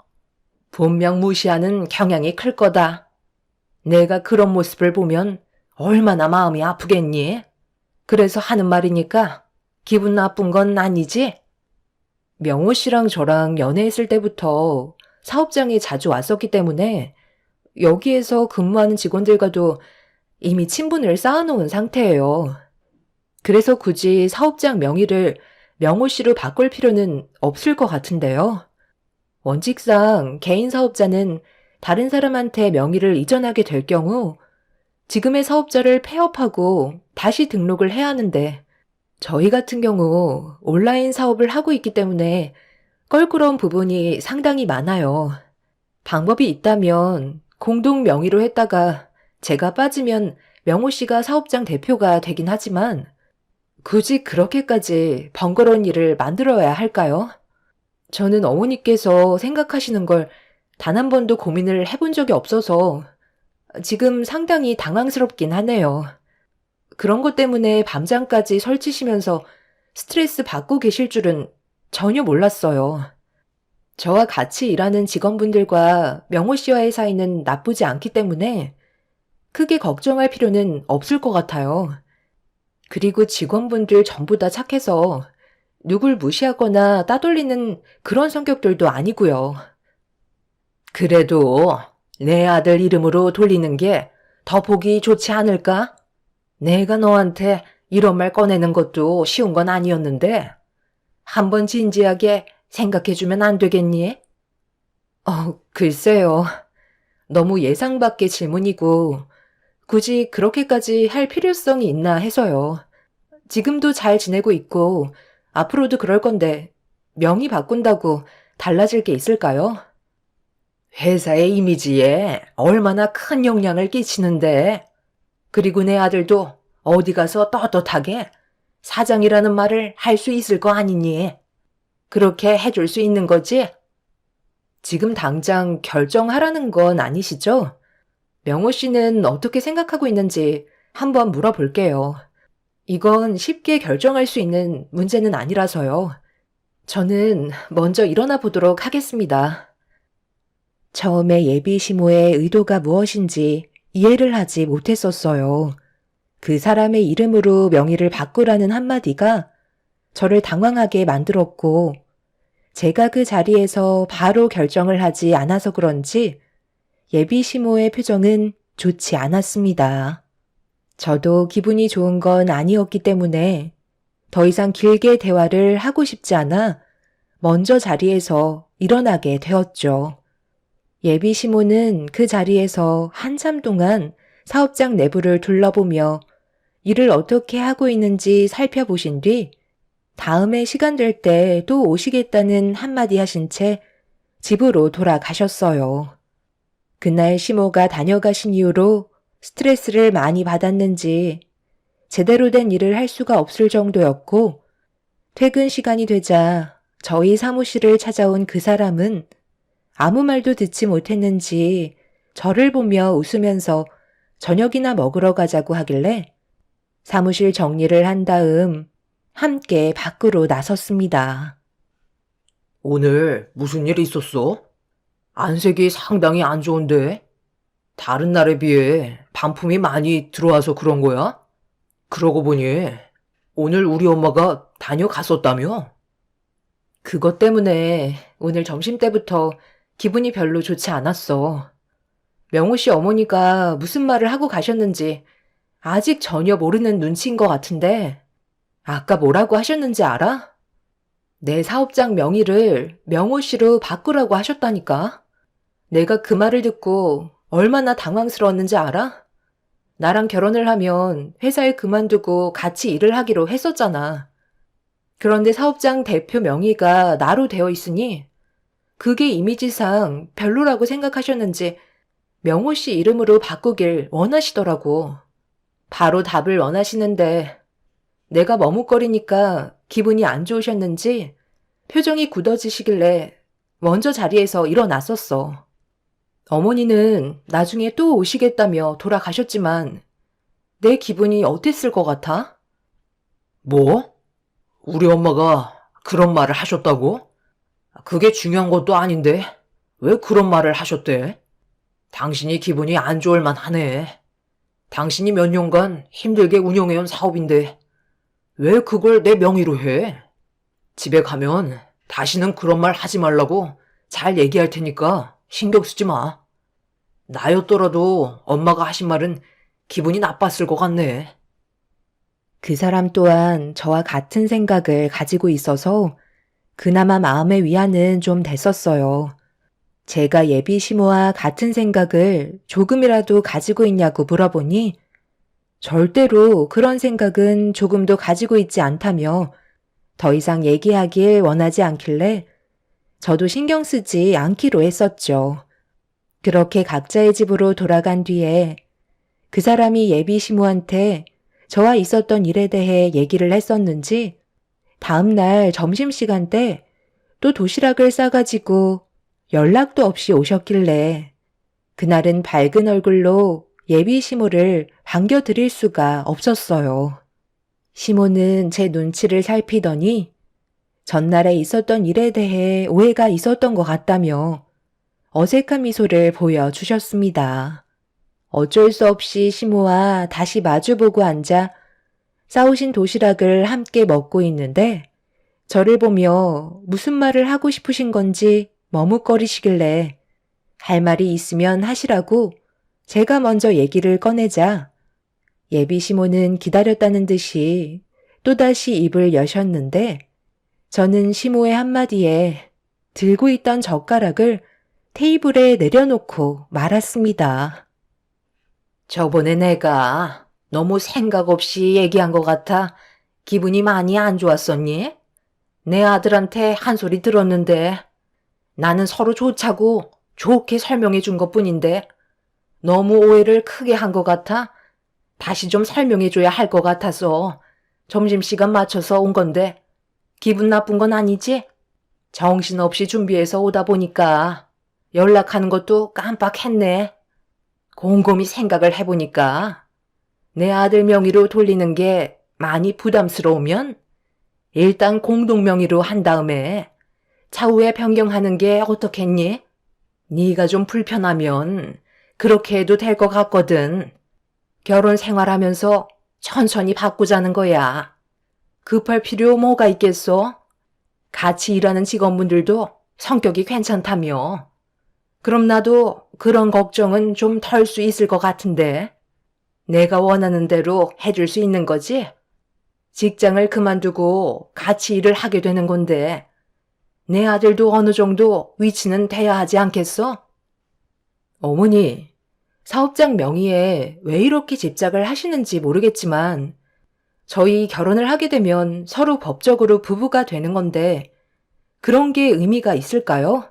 분명 무시하는 경향이 클 거다. 내가 그런 모습을 보면 얼마나 마음이 아프겠니? 그래서 하는 말이니까 기분 나쁜 건 아니지? 명호 씨랑 저랑 연애했을 때부터 사업장에 자주 왔었기 때문에 여기에서 근무하는 직원들과도 이미 친분을 쌓아놓은 상태예요. 그래서 굳이 사업장 명의를 명호 씨로 바꿀 필요는 없을 것 같은데요. 원칙상 개인 사업자는 다른 사람한테 명의를 이전하게 될 경우 지금의 사업자를 폐업하고 다시 등록을 해야 하는데 저희 같은 경우 온라인 사업을 하고 있기 때문에 껄끄러운 부분이 상당히 많아요. 방법이 있다면 공동 명의로 했다가 제가 빠지면 명호 씨가 사업장 대표가 되긴 하지만 굳이 그렇게까지 번거로운 일을 만들어야 할까요? 저는 어머니께서 생각하시는 걸 단 한 번도 고민을 해본 적이 없어서 지금 상당히 당황스럽긴 하네요. 그런 것 때문에 밤잠까지 설치시면서 스트레스 받고 계실 줄은 전혀 몰랐어요. 저와 같이 일하는 직원분들과 명호 씨와의 사이는 나쁘지 않기 때문에 크게 걱정할 필요는 없을 것 같아요. 그리고 직원분들 전부 다 착해서 누굴 무시하거나 따돌리는 그런 성격들도 아니고요. 그래도 내 아들 이름으로 돌리는 게 더 보기 좋지 않을까? 내가 너한테 이런 말 꺼내는 것도 쉬운 건 아니었는데 한번 진지하게 생각해주면 안 되겠니? 글쎄요. 너무 예상 밖의 질문이고 굳이 그렇게까지 할 필요성이 있나 해서요. 지금도 잘 지내고 있고 앞으로도 그럴 건데 명의 바꾼다고 달라질 게 있을까요? 회사의 이미지에 얼마나 큰 영향을 끼치는데 그리고 내 아들도 어디 가서 떳떳하게 사장이라는 말을 할 수 있을 거 아니니? 그렇게 해줄 수 있는 거지? 지금 당장 결정하라는 건 아니시죠? 명호 씨는 어떻게 생각하고 있는지 한번 물어볼게요. 이건 쉽게 결정할 수 있는 문제는 아니라서요. 저는 먼저 일어나 보도록 하겠습니다. 처음에 예비 시모의 의도가 무엇인지 이해를 하지 못했었어요. 그 사람의 이름으로 명의를 바꾸라는 한마디가 저를 당황하게 만들었고, 제가 그 자리에서 바로 결정을 하지 않아서 그런지 예비 시모의 표정은 좋지 않았습니다. 저도 기분이 좋은 건 아니었기 때문에 더 이상 길게 대화를 하고 싶지 않아 먼저 자리에서 일어나게 되었죠. 예비 시모는 그 자리에서 한참 동안 사업장 내부를 둘러보며 일을 어떻게 하고 있는지 살펴보신 뒤 다음에 시간 될 때 또 오시겠다는 한마디 하신 채 집으로 돌아가셨어요. 그날 시모가 다녀가신 이후로 스트레스를 많이 받았는지 제대로 된 일을 할 수가 없을 정도였고 퇴근 시간이 되자 저희 사무실을 찾아온 그 사람은 아무 말도 듣지 못했는지 저를 보며 웃으면서 저녁이나 먹으러 가자고 하길래 사무실 정리를 한 다음 함께 밖으로 나섰습니다. 오늘 무슨 일 있었어? 안색이 상당히 안 좋은데? 다른 날에 비해 반품이 많이 들어와서 그런 거야? 그러고 보니 오늘 우리 엄마가 다녀갔었다며? 그것 때문에 오늘 점심때부터 기분이 별로 좋지 않았어. 명호 씨 어머니가 무슨 말을 하고 가셨는지 아직 전혀 모르는 눈치인 것 같은데, 아까 뭐라고 하셨는지 알아? 내 사업장 명의를 명호 씨로 바꾸라고 하셨다니까. 내가 그 말을 듣고 얼마나 당황스러웠는지 알아? 나랑 결혼을 하면 회사를 그만두고 같이 일을 하기로 했었잖아. 그런데 사업장 대표 명의가 나로 되어 있으니 그게 이미지상 별로라고 생각하셨는지 명호 씨 이름으로 바꾸길 원하시더라고. 바로 답을 원하시는데 내가 머뭇거리니까 기분이 안 좋으셨는지 표정이 굳어지시길래 먼저 자리에서 일어났었어. 어머니는 나중에 또 오시겠다며 돌아가셨지만 내 기분이 어땠을 것 같아? 뭐? 우리 엄마가 그런 말을 하셨다고? 그게 중요한 것도 아닌데 왜 그런 말을 하셨대? 당신이 기분이 안 좋을 만하네. 당신이 몇 년간 힘들게 운영해온 사업인데 왜 그걸 내 명의로 해? 집에 가면 다시는 그런 말 하지 말라고 잘 얘기할 테니까 신경 쓰지 마. 나였더라도 엄마가 하신 말은 기분이 나빴을 것 같네. 그 사람 또한 저와 같은 생각을 가지고 있어서 그나마 마음의 위안은 좀 됐었어요. 제가 예비 시모와 같은 생각을 조금이라도 가지고 있냐고 물어보니 절대로 그런 생각은 조금도 가지고 있지 않다며 더 이상 얘기하길 원하지 않길래 저도 신경 쓰지 않기로 했었죠. 그렇게 각자의 집으로 돌아간 뒤에 그 사람이 예비 시모한테 저와 있었던 일에 대해 얘기를 했었는지 다음날 점심시간 때 또 도시락을 싸가지고 연락도 없이 오셨길래 그날은 밝은 얼굴로 예비 시모를 반겨드릴 수가 없었어요. 시모는 제 눈치를 살피더니 전날에 있었던 일에 대해 오해가 있었던 것 같다며 어색한 미소를 보여주셨습니다. 어쩔 수 없이 시모와 다시 마주보고 앉아 싸우신 도시락을 함께 먹고 있는데 저를 보며 무슨 말을 하고 싶으신 건지 머뭇거리시길래 할 말이 있으면 하시라고 제가 먼저 얘기를 꺼내자 예비 시모는 기다렸다는 듯이 또다시 입을 여셨는데 저는 시모의 한마디에 들고 있던 젓가락을 테이블에 내려놓고 말았습니다. 저번에 내가 너무 생각 없이 얘기한 것 같아 기분이 많이 안 좋았었니? 내 아들한테 한 소리 들었는데 나는 서로 좋자고 좋게 설명해 준 것뿐인데 너무 오해를 크게 한 것 같아 다시 좀 설명해 줘야 할 것 같아서 점심시간 맞춰서 온 건데 기분 나쁜 건 아니지? 정신없이 준비해서 오다 보니까 연락하는 것도 깜빡했네. 곰곰이 생각을 해보니까 내 아들 명의로 돌리는 게 많이 부담스러우면 일단 공동 명의로 한 다음에 차후에 변경하는 게 어떻겠니? 네가 좀 불편하면 그렇게 해도 될 것 같거든. 결혼 생활하면서 천천히 바꾸자는 거야. 급할 필요 뭐가 있겠어? 같이 일하는 직원분들도 성격이 괜찮다며. 그럼 나도 그런 걱정은 좀 덜 수 있을 것 같은데. 내가 원하는 대로 해줄 수 있는 거지? 직장을 그만두고 같이 일을 하게 되는 건데 내 아들도 어느 정도 위치는 돼야 하지 않겠어? 어머니, 사업장 명의에 왜 이렇게 집착을 하시는지 모르겠지만 저희 결혼을 하게 되면 서로 법적으로 부부가 되는 건데 그런 게 의미가 있을까요?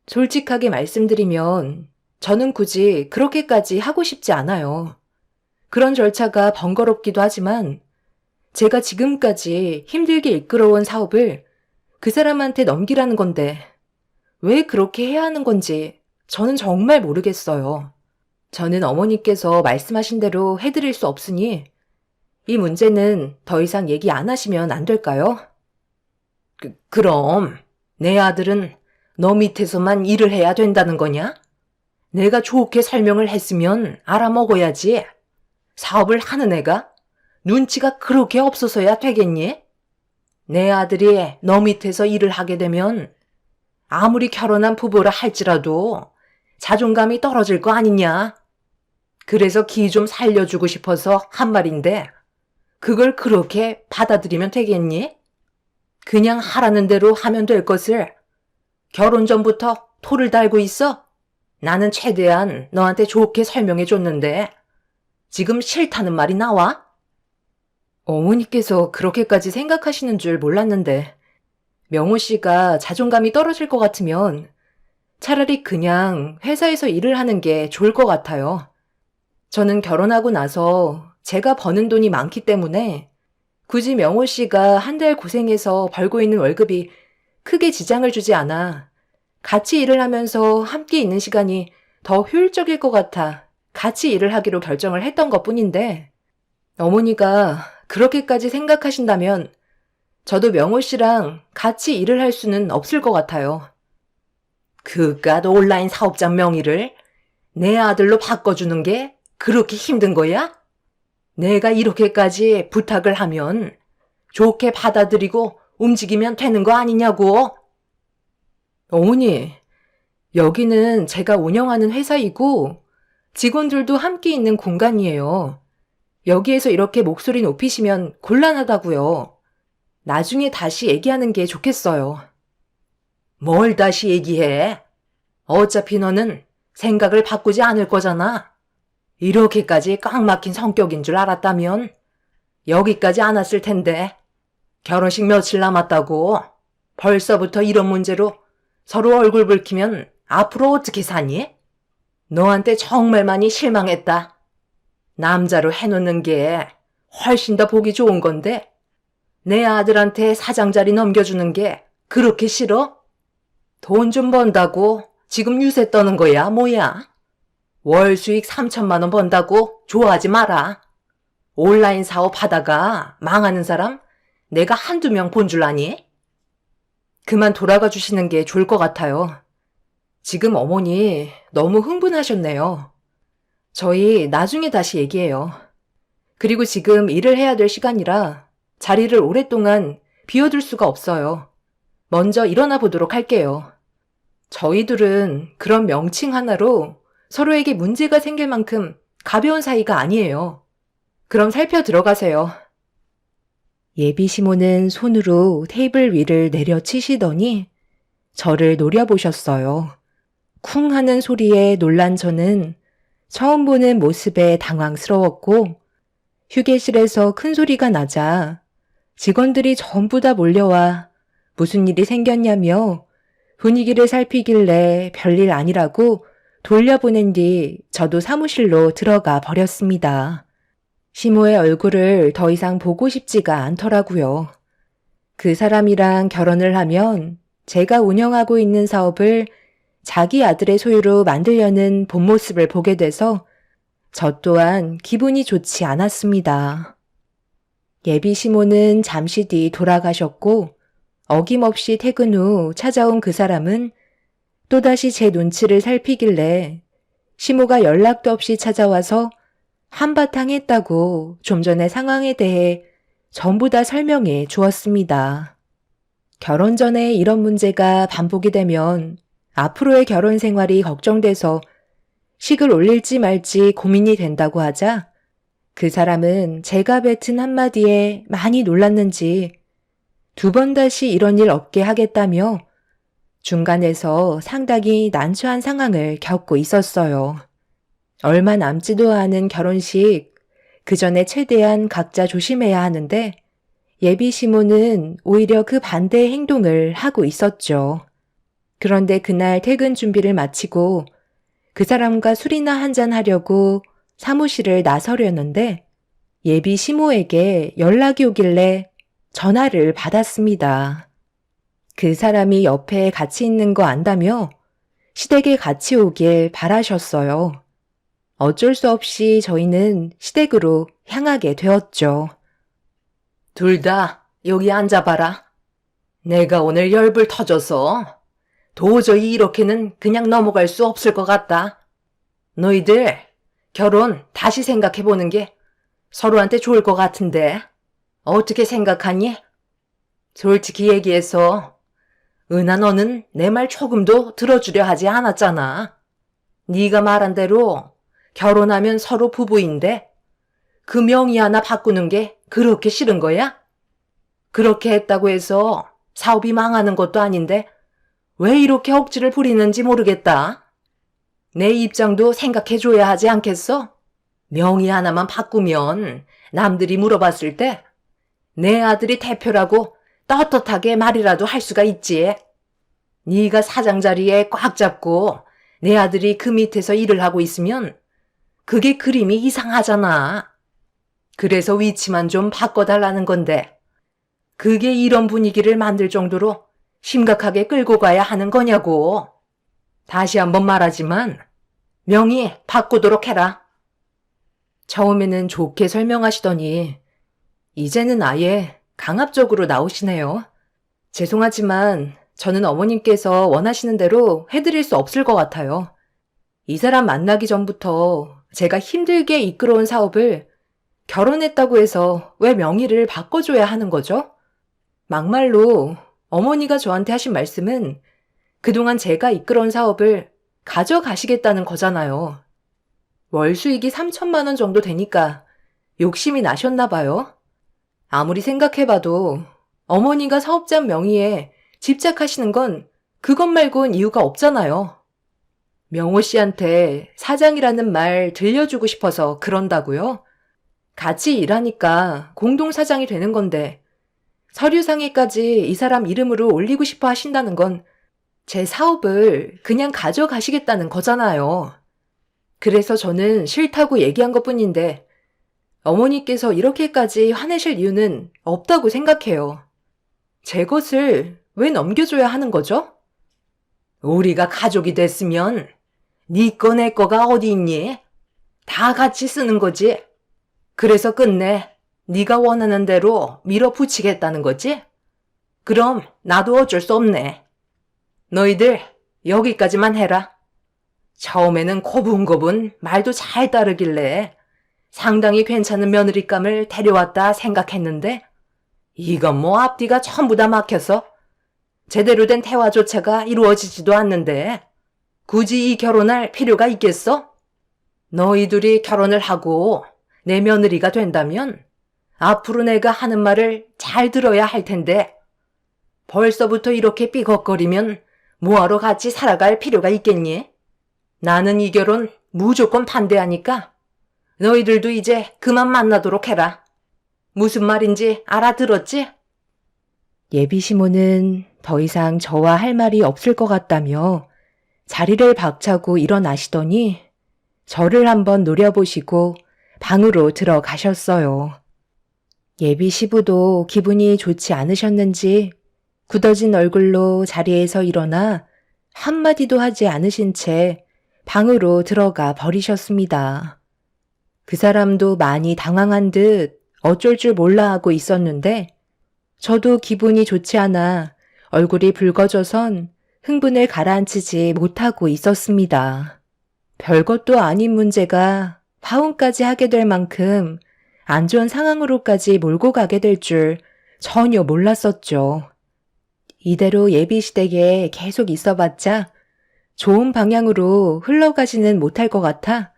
솔직하게 말씀드리면 저는 굳이 그렇게까지 하고 싶지 않아요. 그런 절차가 번거롭기도 하지만 제가 지금까지 힘들게 이끌어온 사업을 그 사람한테 넘기라는 건데 왜 그렇게 해야 하는 건지 저는 정말 모르겠어요. 저는 어머니께서 말씀하신 대로 해드릴 수 없으니 이 문제는 더 이상 얘기 안 하시면 안 될까요? 그럼 내 아들은 너 밑에서만 일을 해야 된다는 거냐? 내가 좋게 설명을 했으면 알아먹어야지. 사업을 하는 애가 눈치가 그렇게 없어서야 되겠니? 내 아들이 너 밑에서 일을 하게 되면 아무리 결혼한 부부라 할지라도 자존감이 떨어질 거 아니냐? 그래서 기 좀 살려주고 싶어서 한 말인데 그걸 그렇게 받아들이면 되겠니? 그냥 하라는 대로 하면 될 것을 결혼 전부터 토를 달고 있어? 나는 최대한 너한테 좋게 설명해 줬는데 지금 싫다는 말이 나와? 어머니께서 그렇게까지 생각하시는 줄 몰랐는데 명호 씨가 자존감이 떨어질 것 같으면 차라리 그냥 회사에서 일을 하는 게 좋을 것 같아요. 저는 결혼하고 나서 제가 버는 돈이 많기 때문에 굳이 명호 씨가 한 달 고생해서 벌고 있는 월급이 크게 지장을 주지 않아 같이 일을 하면서 함께 있는 시간이 더 효율적일 것 같아 같이 일을 하기로 결정을 했던 것뿐인데 어머니가 그렇게까지 생각하신다면 저도 명호 씨랑 같이 일을 할 수는 없을 것 같아요. 그깟 온라인 사업장 명의를 내 아들로 바꿔주는 게 그렇게 힘든 거야? 내가 이렇게까지 부탁을 하면 좋게 받아들이고 움직이면 되는 거 아니냐고. 어머니, 여기는 제가 운영하는 회사이고 직원들도 함께 있는 공간이에요. 여기에서 이렇게 목소리 높이시면 곤란하다고요. 나중에 다시 얘기하는 게 좋겠어요. 뭘 다시 얘기해? 어차피 너는 생각을 바꾸지 않을 거잖아. 이렇게까지 꽉 막힌 성격인 줄 알았다면 여기까지 안 왔을 텐데. 결혼식 며칠 남았다고 벌써부터 이런 문제로 서로 얼굴 붉히면 앞으로 어떻게 사니? 너한테 정말 많이 실망했다. 남자로 해놓는 게 훨씬 더 보기 좋은 건데 내 아들한테 사장자리 넘겨주는 게 그렇게 싫어? 돈 좀 번다고 지금 유세 떠는 거야 뭐야? 월 수익 3천만 원 번다고 좋아하지 마라. 온라인 사업 하다가 망하는 사람 내가 한두 명 본 줄 아니? 그만 돌아가 주시는 게 좋을 것 같아요. 지금 어머니 너무 흥분하셨네요. 저희 나중에 다시 얘기해요. 그리고 지금 일을 해야 될 시간이라 자리를 오랫동안 비워둘 수가 없어요. 먼저 일어나 보도록 할게요. 저희들은 그런 명칭 하나로 서로에게 문제가 생길 만큼 가벼운 사이가 아니에요. 그럼 살펴 들어가세요. 예비 시모는 손으로 테이블 위를 내려치시더니 저를 노려보셨어요. 쿵 하는 소리에 놀란 저는 처음 보는 모습에 당황스러웠고 휴게실에서 큰 소리가 나자 직원들이 전부 다 몰려와 무슨 일이 생겼냐며 분위기를 살피길래 별일 아니라고 돌려보낸 뒤 저도 사무실로 들어가 버렸습니다. 시모의 얼굴을 더 이상 보고 싶지가 않더라고요. 그 사람이랑 결혼을 하면 제가 운영하고 있는 사업을 자기 아들의 소유로 만들려는 본 모습을 보게 돼서 저 또한 기분이 좋지 않았습니다. 예비 시모는 잠시 뒤 돌아가셨고 어김없이 퇴근 후 찾아온 그 사람은 또다시 제 눈치를 살피길래 시모가 연락도 없이 찾아와서 한바탕 했다고 좀 전의 상황에 대해 전부 다 설명해 주었습니다. 결혼 전에 이런 문제가 반복이 되면 앞으로의 결혼 생활이 걱정돼서 식을 올릴지 말지 고민이 된다고 하자 그 사람은 제가 뱉은 한마디에 많이 놀랐는지 2번 다시 이런 일 없게 하겠다며 중간에서 상당히 난처한 상황을 겪고 있었어요. 얼마 남지도 않은 결혼식, 그 전에 최대한 각자 조심해야 하는데 예비 시모는 오히려 그 반대의 행동을 하고 있었죠. 그런데 그날 퇴근 준비를 마치고 그 사람과 술이나 한잔 하려고 사무실을 나서려는데 예비 시모에게 연락이 오길래 전화를 받았습니다. 그 사람이 옆에 같이 있는 거 안다며 시댁에 같이 오길 바라셨어요. 어쩔 수 없이 저희는 시댁으로 향하게 되었죠. 둘 다 여기 앉아봐라. 내가 오늘 열불 터져서 도저히 이렇게는 그냥 넘어갈 수 없을 것 같다. 너희들 결혼 다시 생각해보는 게 서로한테 좋을 것 같은데 어떻게 생각하니? 솔직히 얘기해서 은하 너는 내 말 조금도 들어주려 하지 않았잖아. 네가 말한 대로 결혼하면 서로 부부인데 그 명의 하나 바꾸는 게 그렇게 싫은 거야? 그렇게 했다고 해서 사업이 망하는 것도 아닌데 왜 이렇게 억지를 부리는지 모르겠다. 내 입장도 생각해줘야 하지 않겠어? 명의 하나만 바꾸면 남들이 물어봤을 때 내 아들이 대표라고 떳떳하게 말이라도 할 수가 있지. 네가 사장 자리에 꽉 잡고 내 아들이 그 밑에서 일을 하고 있으면 그게 그림이 이상하잖아. 그래서 위치만 좀 바꿔달라는 건데 그게 이런 분위기를 만들 정도로 심각하게 끌고 가야 하는 거냐고. 다시 한번 말하지만 명의 바꾸도록 해라. 처음에는 좋게 설명하시더니 이제는 아예 강압적으로 나오시네요. 죄송하지만 저는 어머님께서 원하시는 대로 해드릴 수 없을 것 같아요. 이 사람 만나기 전부터 제가 힘들게 이끌어온 사업을 결혼했다고 해서 왜 명의를 바꿔줘야 하는 거죠? 막말로 어머니가 저한테 하신 말씀은 그동안 제가 이끌어온 사업을 가져가시겠다는 거잖아요. 월 수익이 3천만 원 정도 되니까 욕심이 나셨나 봐요. 아무리 생각해봐도 어머니가 사업자 명의에 집착하시는 건 그것 말곤 이유가 없잖아요. 명호 씨한테 사장이라는 말 들려주고 싶어서 그런다고요? 같이 일하니까 공동사장이 되는 건데 서류상에까지 이 사람 이름으로 올리고 싶어 하신다는 건 제 사업을 그냥 가져가시겠다는 거잖아요. 그래서 저는 싫다고 얘기한 것뿐인데 어머니께서 이렇게까지 화내실 이유는 없다고 생각해요. 제 것을 왜 넘겨줘야 하는 거죠? 우리가 가족이 됐으면 네 거 내 거가 어디 있니? 다 같이 쓰는 거지. 그래서 끝내 네가 원하는 대로 밀어붙이겠다는 거지? 그럼 나도 어쩔 수 없네. 너희들 여기까지만 해라. 처음에는 고분고분 말도 잘 따르길래 상당히 괜찮은 며느리감을 데려왔다 생각했는데 이건 뭐 앞뒤가 전부 다 막혀서 제대로 된 대화조차가 이루어지지도 않는데 굳이 이 결혼할 필요가 있겠어? 너희 둘이 결혼을 하고 내 며느리가 된다면 앞으로 내가 하는 말을 잘 들어야 할 텐데 벌써부터 이렇게 삐걱거리면 뭐하러 같이 살아갈 필요가 있겠니? 나는 이 결혼 무조건 반대하니까 너희들도 이제 그만 만나도록 해라. 무슨 말인지 알아들었지? 예비 시모는 더 이상 저와 할 말이 없을 것 같다며 자리를 박차고 일어나시더니 저를 한번 노려보시고 방으로 들어가셨어요. 예비 시부도 기분이 좋지 않으셨는지 굳어진 얼굴로 자리에서 일어나 한마디도 하지 않으신 채 방으로 들어가 버리셨습니다. 그 사람도 많이 당황한 듯 어쩔 줄 몰라 하고 있었는데 저도 기분이 좋지 않아 얼굴이 붉어져선 흥분을 가라앉히지 못하고 있었습니다. 별것도 아닌 문제가 파혼까지 하게 될 만큼 안 좋은 상황으로까지 몰고 가게 될 줄 전혀 몰랐었죠. 이대로 예비시댁에 계속 있어봤자 좋은 방향으로 흘러가지는 못할 것 같아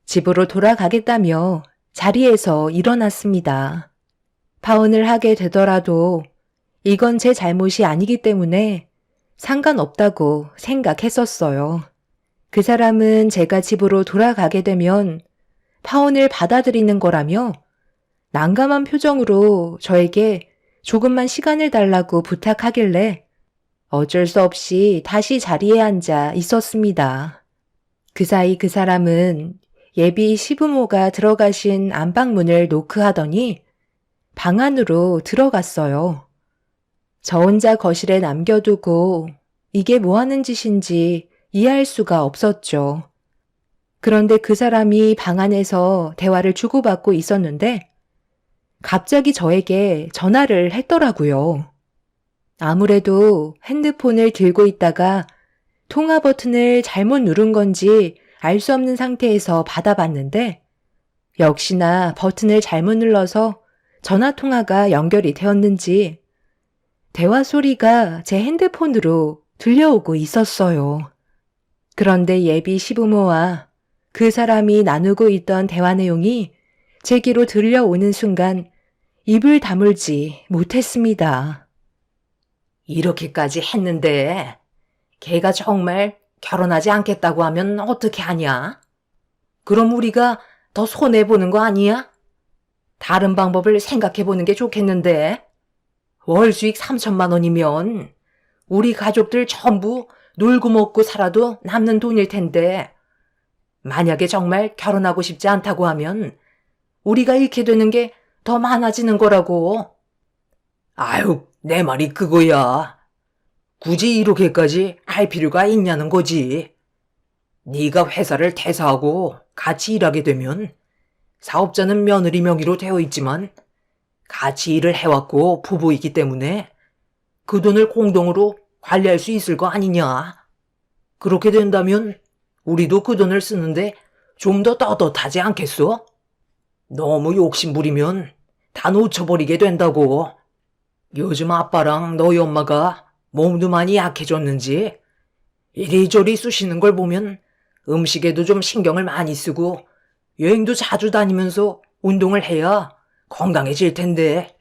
집으로 돌아가겠다며 자리에서 일어났습니다. 파혼을 하게 되더라도 이건 제 잘못이 아니기 때문에 상관없다고 생각했었어요. 그 사람은 제가 집으로 돌아가게 되면 파혼을 받아들이는 거라며 난감한 표정으로 저에게 조금만 시간을 달라고 부탁하길래 어쩔 수 없이 다시 자리에 앉아 있었습니다. 그 사이 그 사람은 예비 시부모가 들어가신 안방문을 노크하더니 방 안으로 들어갔어요. 저 혼자 거실에 남겨두고 이게 뭐 하는 짓인지 이해할 수가 없었죠. 그런데 그 사람이 방 안에서 대화를 주고받고 있었는데 갑자기 저에게 전화를 했더라고요. 아무래도 핸드폰을 들고 있다가 통화 버튼을 잘못 누른 건지 알 수 없는 상태에서 받아봤는데 역시나 버튼을 잘못 눌러서 전화 통화가 연결이 되었는지 대화 소리가 제 핸드폰으로 들려오고 있었어요. 그런데 예비 시부모와 그 사람이 나누고 있던 대화 내용이 제 귀로 들려오는 순간 입을 다물지 못했습니다. 이렇게까지 했는데 걔가 정말 결혼하지 않겠다고 하면 어떻게 하냐? 그럼 우리가 더 손해보는 거 아니야? 다른 방법을 생각해보는 게 좋겠는데. 월 수익 3천만 원이면 우리 가족들 전부 놀고 먹고 살아도 남는 돈일 텐데, 만약에 정말 결혼하고 싶지 않다고 하면 우리가 잃게 되는 게 더 많아지는 거라고. 아유, 내 말이 그거야. 굳이 이렇게까지 할 필요가 있냐는 거지. 네가 회사를 퇴사하고 같이 일하게 되면 사업자는 며느리 명의로 되어 있지만 같이 일을 해왔고 부부이기 때문에 그 돈을 공동으로 관리할 수 있을 거 아니냐. 그렇게 된다면 우리도 그 돈을 쓰는데 좀 더 떳떳하지 않겠어? 너무 욕심부리면 다 놓쳐버리게 된다고. 요즘 아빠랑 너희 엄마가 몸도 많이 약해졌는지 이리저리 쑤시는 걸 보면 음식에도 좀 신경을 많이 쓰고 여행도 자주 다니면서 운동을 해야 건강해질 텐데,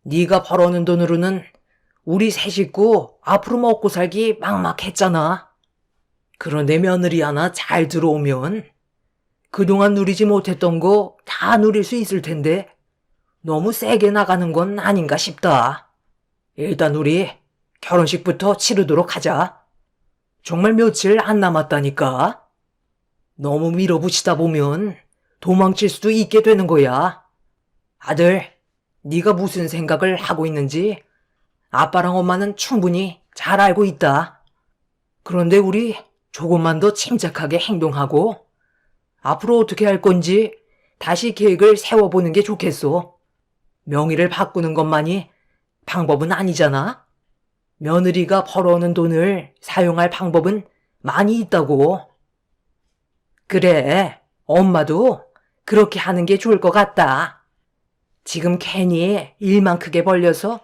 네가 벌어오는 돈으로는 우리 세 식구 앞으로 먹고 살기 막막했잖아. 그런데 며느리 하나 잘 들어오면 그동안 누리지 못했던 거 다 누릴 수 있을 텐데 너무 세게 나가는 건 아닌가 싶다. 일단 우리 결혼식부터 치르도록 하자. 정말 며칠 안 남았다니까. 너무 밀어붙이다 보면 도망칠 수도 있게 되는 거야. 아들, 네가 무슨 생각을 하고 있는지 아빠랑 엄마는 충분히 잘 알고 있다. 그런데 우리 조금만 더 침착하게 행동하고 앞으로 어떻게 할 건지 다시 계획을 세워보는 게 좋겠어. 명의를 바꾸는 것만이 방법은 아니잖아. 며느리가 벌어오는 돈을 사용할 방법은 많이 있다고. 그래, 엄마도 그렇게 하는 게 좋을 것 같다. 지금 괜히 일만 크게 벌려서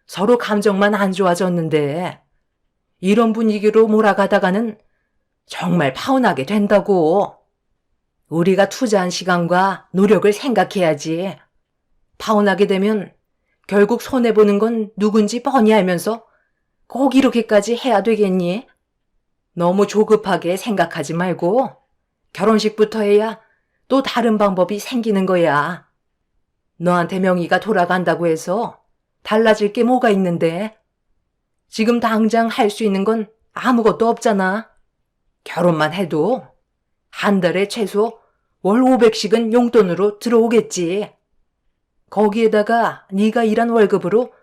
서로 감정만 안 좋아졌는데 이런 분위기로 몰아가다가는 정말 파혼하게 된다고. 우리가 투자한 시간과 노력을 생각해야지. 파혼하게 되면 결국 손해보는 건 누군지 뻔히 알면서 꼭 이렇게까지 해야 되겠니? 너무 조급하게 생각하지 말고 결혼식부터 해야 또 다른 방법이 생기는 거야. 너한테 명의가 돌아간다고 해서 달라질 게 뭐가 있는데? 지금 당장 할 수 있는 건 아무것도 없잖아. 결혼만 해도 한 달에 최소 월 500씩은 용돈으로 들어오겠지. 거기에다가 네가 일한 월급으로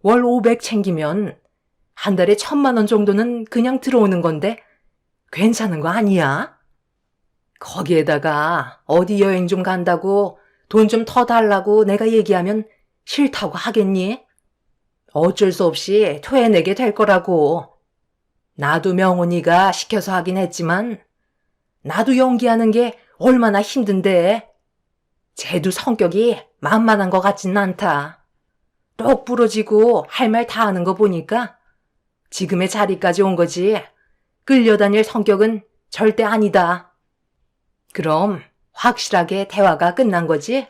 월 500 챙기면 한 달에 1,000만 원 정도는 그냥 들어오는 건데 괜찮은 거 아니야? 거기에다가 어디 여행 좀 간다고 돈 좀 더 달라고 내가 얘기하면 싫다고 하겠니? 어쩔 수 없이 토해내게 될 거라고. 나도 명훈이가 시켜서 하긴 했지만 나도 연기하는 게 얼마나 힘든데. 쟤도 성격이 만만한 것 같지는 않다. 똑 부러지고 할 말 다 하는 거 보니까 지금의 자리까지 온 거지 끌려다닐 성격은 절대 아니다. 그럼 확실하게 대화가 끝난 거지?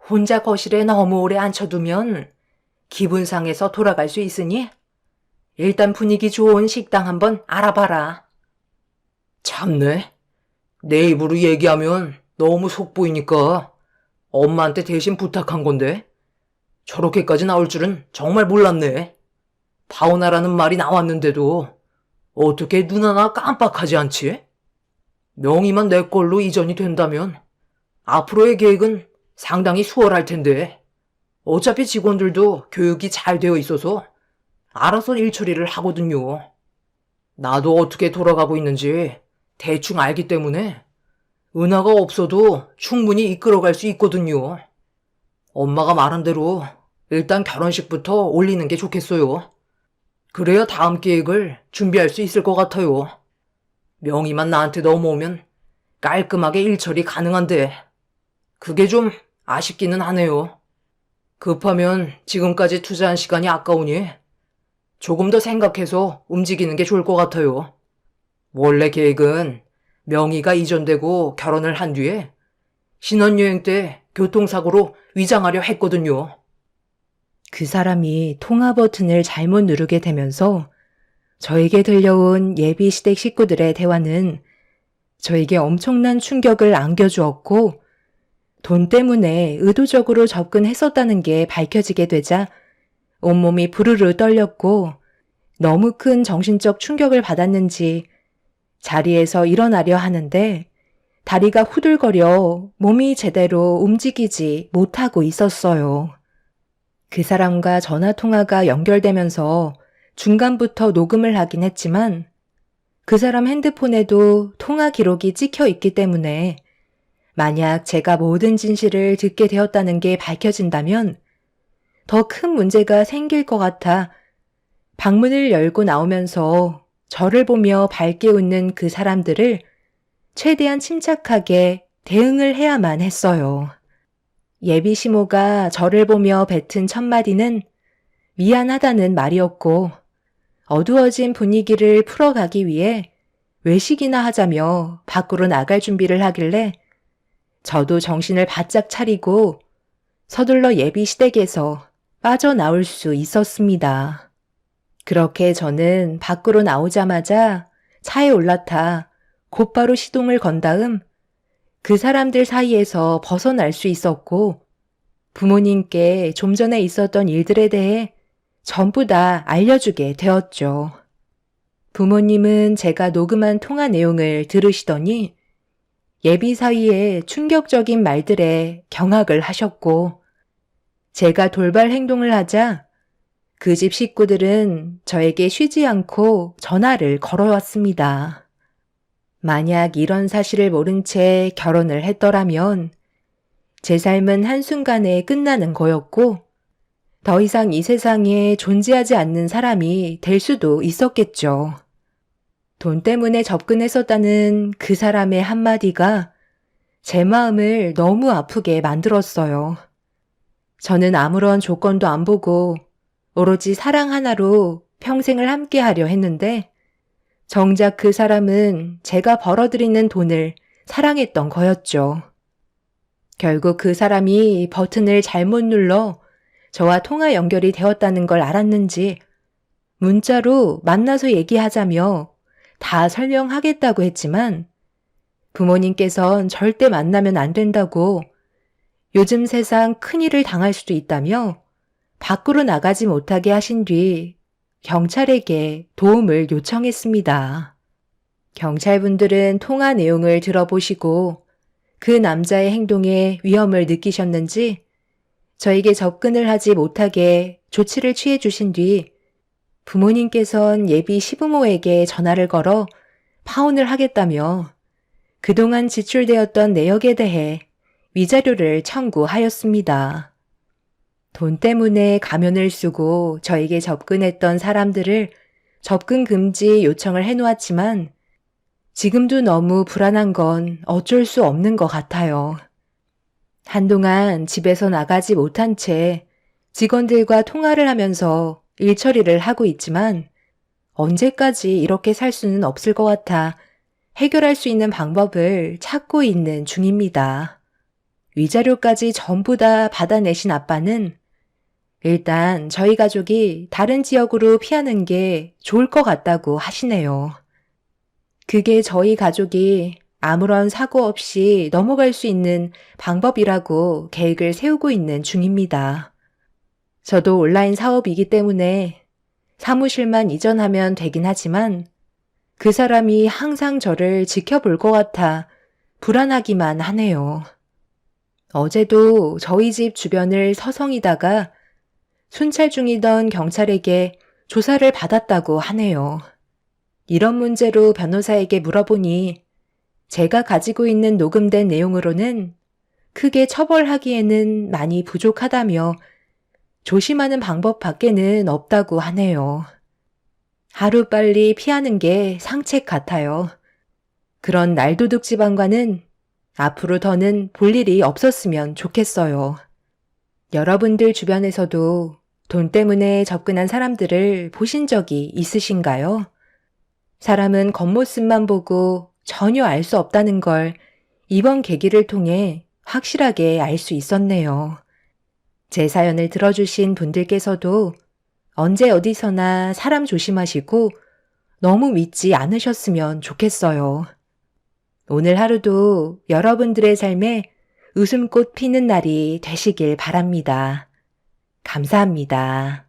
혼자 거실에 너무 오래 앉혀두면 기분 상해서 돌아갈 수 있으니 일단 분위기 좋은 식당 한번 알아봐라. 참네. 내 입으로 얘기하면 너무 속 보이니까 엄마한테 대신 부탁한 건데 저렇게까지 나올 줄은 정말 몰랐네. 파혼하라는 말이 나왔는데도 어떻게 눈 하나 깜빡하지 않지? 명의만 내 걸로 이전이 된다면 앞으로의 계획은 상당히 수월할 텐데 어차피 직원들도 교육이 잘 되어 있어서 알아서 일 처리를 하거든요. 나도 어떻게 돌아가고 있는지 대충 알기 때문에 은하가 없어도 충분히 이끌어갈 수 있거든요. 엄마가 말한 대로 일단 결혼식부터 올리는 게 좋겠어요. 그래야 다음 계획을 준비할 수 있을 것 같아요. 명의만 나한테 넘어오면 깔끔하게 일 처리 가능한데 그게 좀 아쉽기는 하네요. 급하면 지금까지 투자한 시간이 아까우니 조금 더 생각해서 움직이는 게 좋을 것 같아요. 원래 계획은 명의가 이전되고 결혼을 한 뒤에 신혼여행 때 교통사고로 위장하려 했거든요. 그 사람이 통화 버튼을 잘못 누르게 되면서 저에게 들려온 예비 시댁 식구들의 대화는 저에게 엄청난 충격을 안겨주었고 돈 때문에 의도적으로 접근했었다는 게 밝혀지게 되자 온몸이 부르르 떨렸고 너무 큰 정신적 충격을 받았는지 자리에서 일어나려 하는데 다리가 후들거려 몸이 제대로 움직이지 못하고 있었어요. 그 사람과 전화 통화가 연결되면서 중간부터 녹음을 하긴 했지만 그 사람 핸드폰에도 통화 기록이 찍혀 있기 때문에 만약 제가 모든 진실을 듣게 되었다는 게 밝혀진다면 더 큰 문제가 생길 것 같아 방문을 열고 나오면서 저를 보며 밝게 웃는 그 사람들을 최대한 침착하게 대응을 해야만 했어요. 예비 시모가 저를 보며 뱉은 첫 마디는 미안하다는 말이었고 어두워진 분위기를 풀어가기 위해 외식이나 하자며 밖으로 나갈 준비를 하길래 저도 정신을 바짝 차리고 서둘러 예비 시댁에서 빠져나올 수 있었습니다. 그렇게 저는 밖으로 나오자마자 차에 올라타 곧바로 시동을 건 다음 그 사람들 사이에서 벗어날 수 있었고 부모님께 좀 전에 있었던 일들에 대해 전부 다 알려주게 되었죠. 부모님은 제가 녹음한 통화 내용을 들으시더니 예비 사이에 충격적인 말들에 경악을 하셨고 제가 돌발 행동을 하자 그 집 식구들은 저에게 쉬지 않고 전화를 걸어왔습니다. 만약 이런 사실을 모른 채 결혼을 했더라면 제 삶은 한순간에 끝나는 거였고 더 이상 이 세상에 존재하지 않는 사람이 될 수도 있었겠죠. 돈 때문에 접근했었다는 그 사람의 한마디가 제 마음을 너무 아프게 만들었어요. 저는 아무런 조건도 안 보고 오로지 사랑 하나로 평생을 함께하려 했는데 정작 그 사람은 제가 벌어들이는 돈을 사랑했던 거였죠. 결국 그 사람이 버튼을 잘못 눌러 저와 통화 연결이 되었다는 걸 알았는지 문자로 만나서 얘기하자며 다 설명하겠다고 했지만 부모님께선 절대 만나면 안 된다고 요즘 세상 큰일을 당할 수도 있다며 밖으로 나가지 못하게 하신 뒤 경찰에게 도움을 요청했습니다. 경찰분들은 통화 내용을 들어보시고 그 남자의 행동에 위험을 느끼셨는지 저에게 접근을 하지 못하게 조치를 취해 주신 뒤 부모님께선 예비 시부모에게 전화를 걸어 파혼을 하겠다며 그동안 지출되었던 내역에 대해 위자료를 청구하였습니다. 돈 때문에 가면을 쓰고 저에게 접근했던 사람들을 접근 금지 요청을 해놓았지만 지금도 너무 불안한 건 어쩔 수 없는 것 같아요. 한동안 집에서 나가지 못한 채 직원들과 통화를 하면서 일 처리를 하고 있지만 언제까지 이렇게 살 수는 없을 것 같아 해결할 수 있는 방법을 찾고 있는 중입니다. 위자료까지 전부 다 받아내신 아빠는 일단 저희 가족이 다른 지역으로 피하는 게 좋을 것 같다고 하시네요. 그게 저희 가족이 아무런 사고 없이 넘어갈 수 있는 방법이라고 계획을 세우고 있는 중입니다. 저도 온라인 사업이기 때문에 사무실만 이전하면 되긴 하지만 그 사람이 항상 저를 지켜볼 것 같아 불안하기만 하네요. 어제도 저희 집 주변을 서성이다가 순찰 중이던 경찰에게 조사를 받았다고 하네요. 이런 문제로 변호사에게 물어보니 제가 가지고 있는 녹음된 내용으로는 크게 처벌하기에는 많이 부족하다며 조심하는 방법 밖에는 없다고 하네요. 하루빨리 피하는 게 상책 같아요. 그런 날도둑 집안과는 앞으로 더는 볼 일이 없었으면 좋겠어요. 여러분들 주변에서도 돈 때문에 접근한 사람들을 보신 적이 있으신가요? 사람은 겉모습만 보고 전혀 알 수 없다는 걸 이번 계기를 통해 확실하게 알 수 있었네요. 제 사연을 들어주신 분들께서도 언제 어디서나 사람 조심하시고 너무 믿지 않으셨으면 좋겠어요. 오늘 하루도 여러분들의 삶에 웃음꽃 피는 날이 되시길 바랍니다. 감사합니다.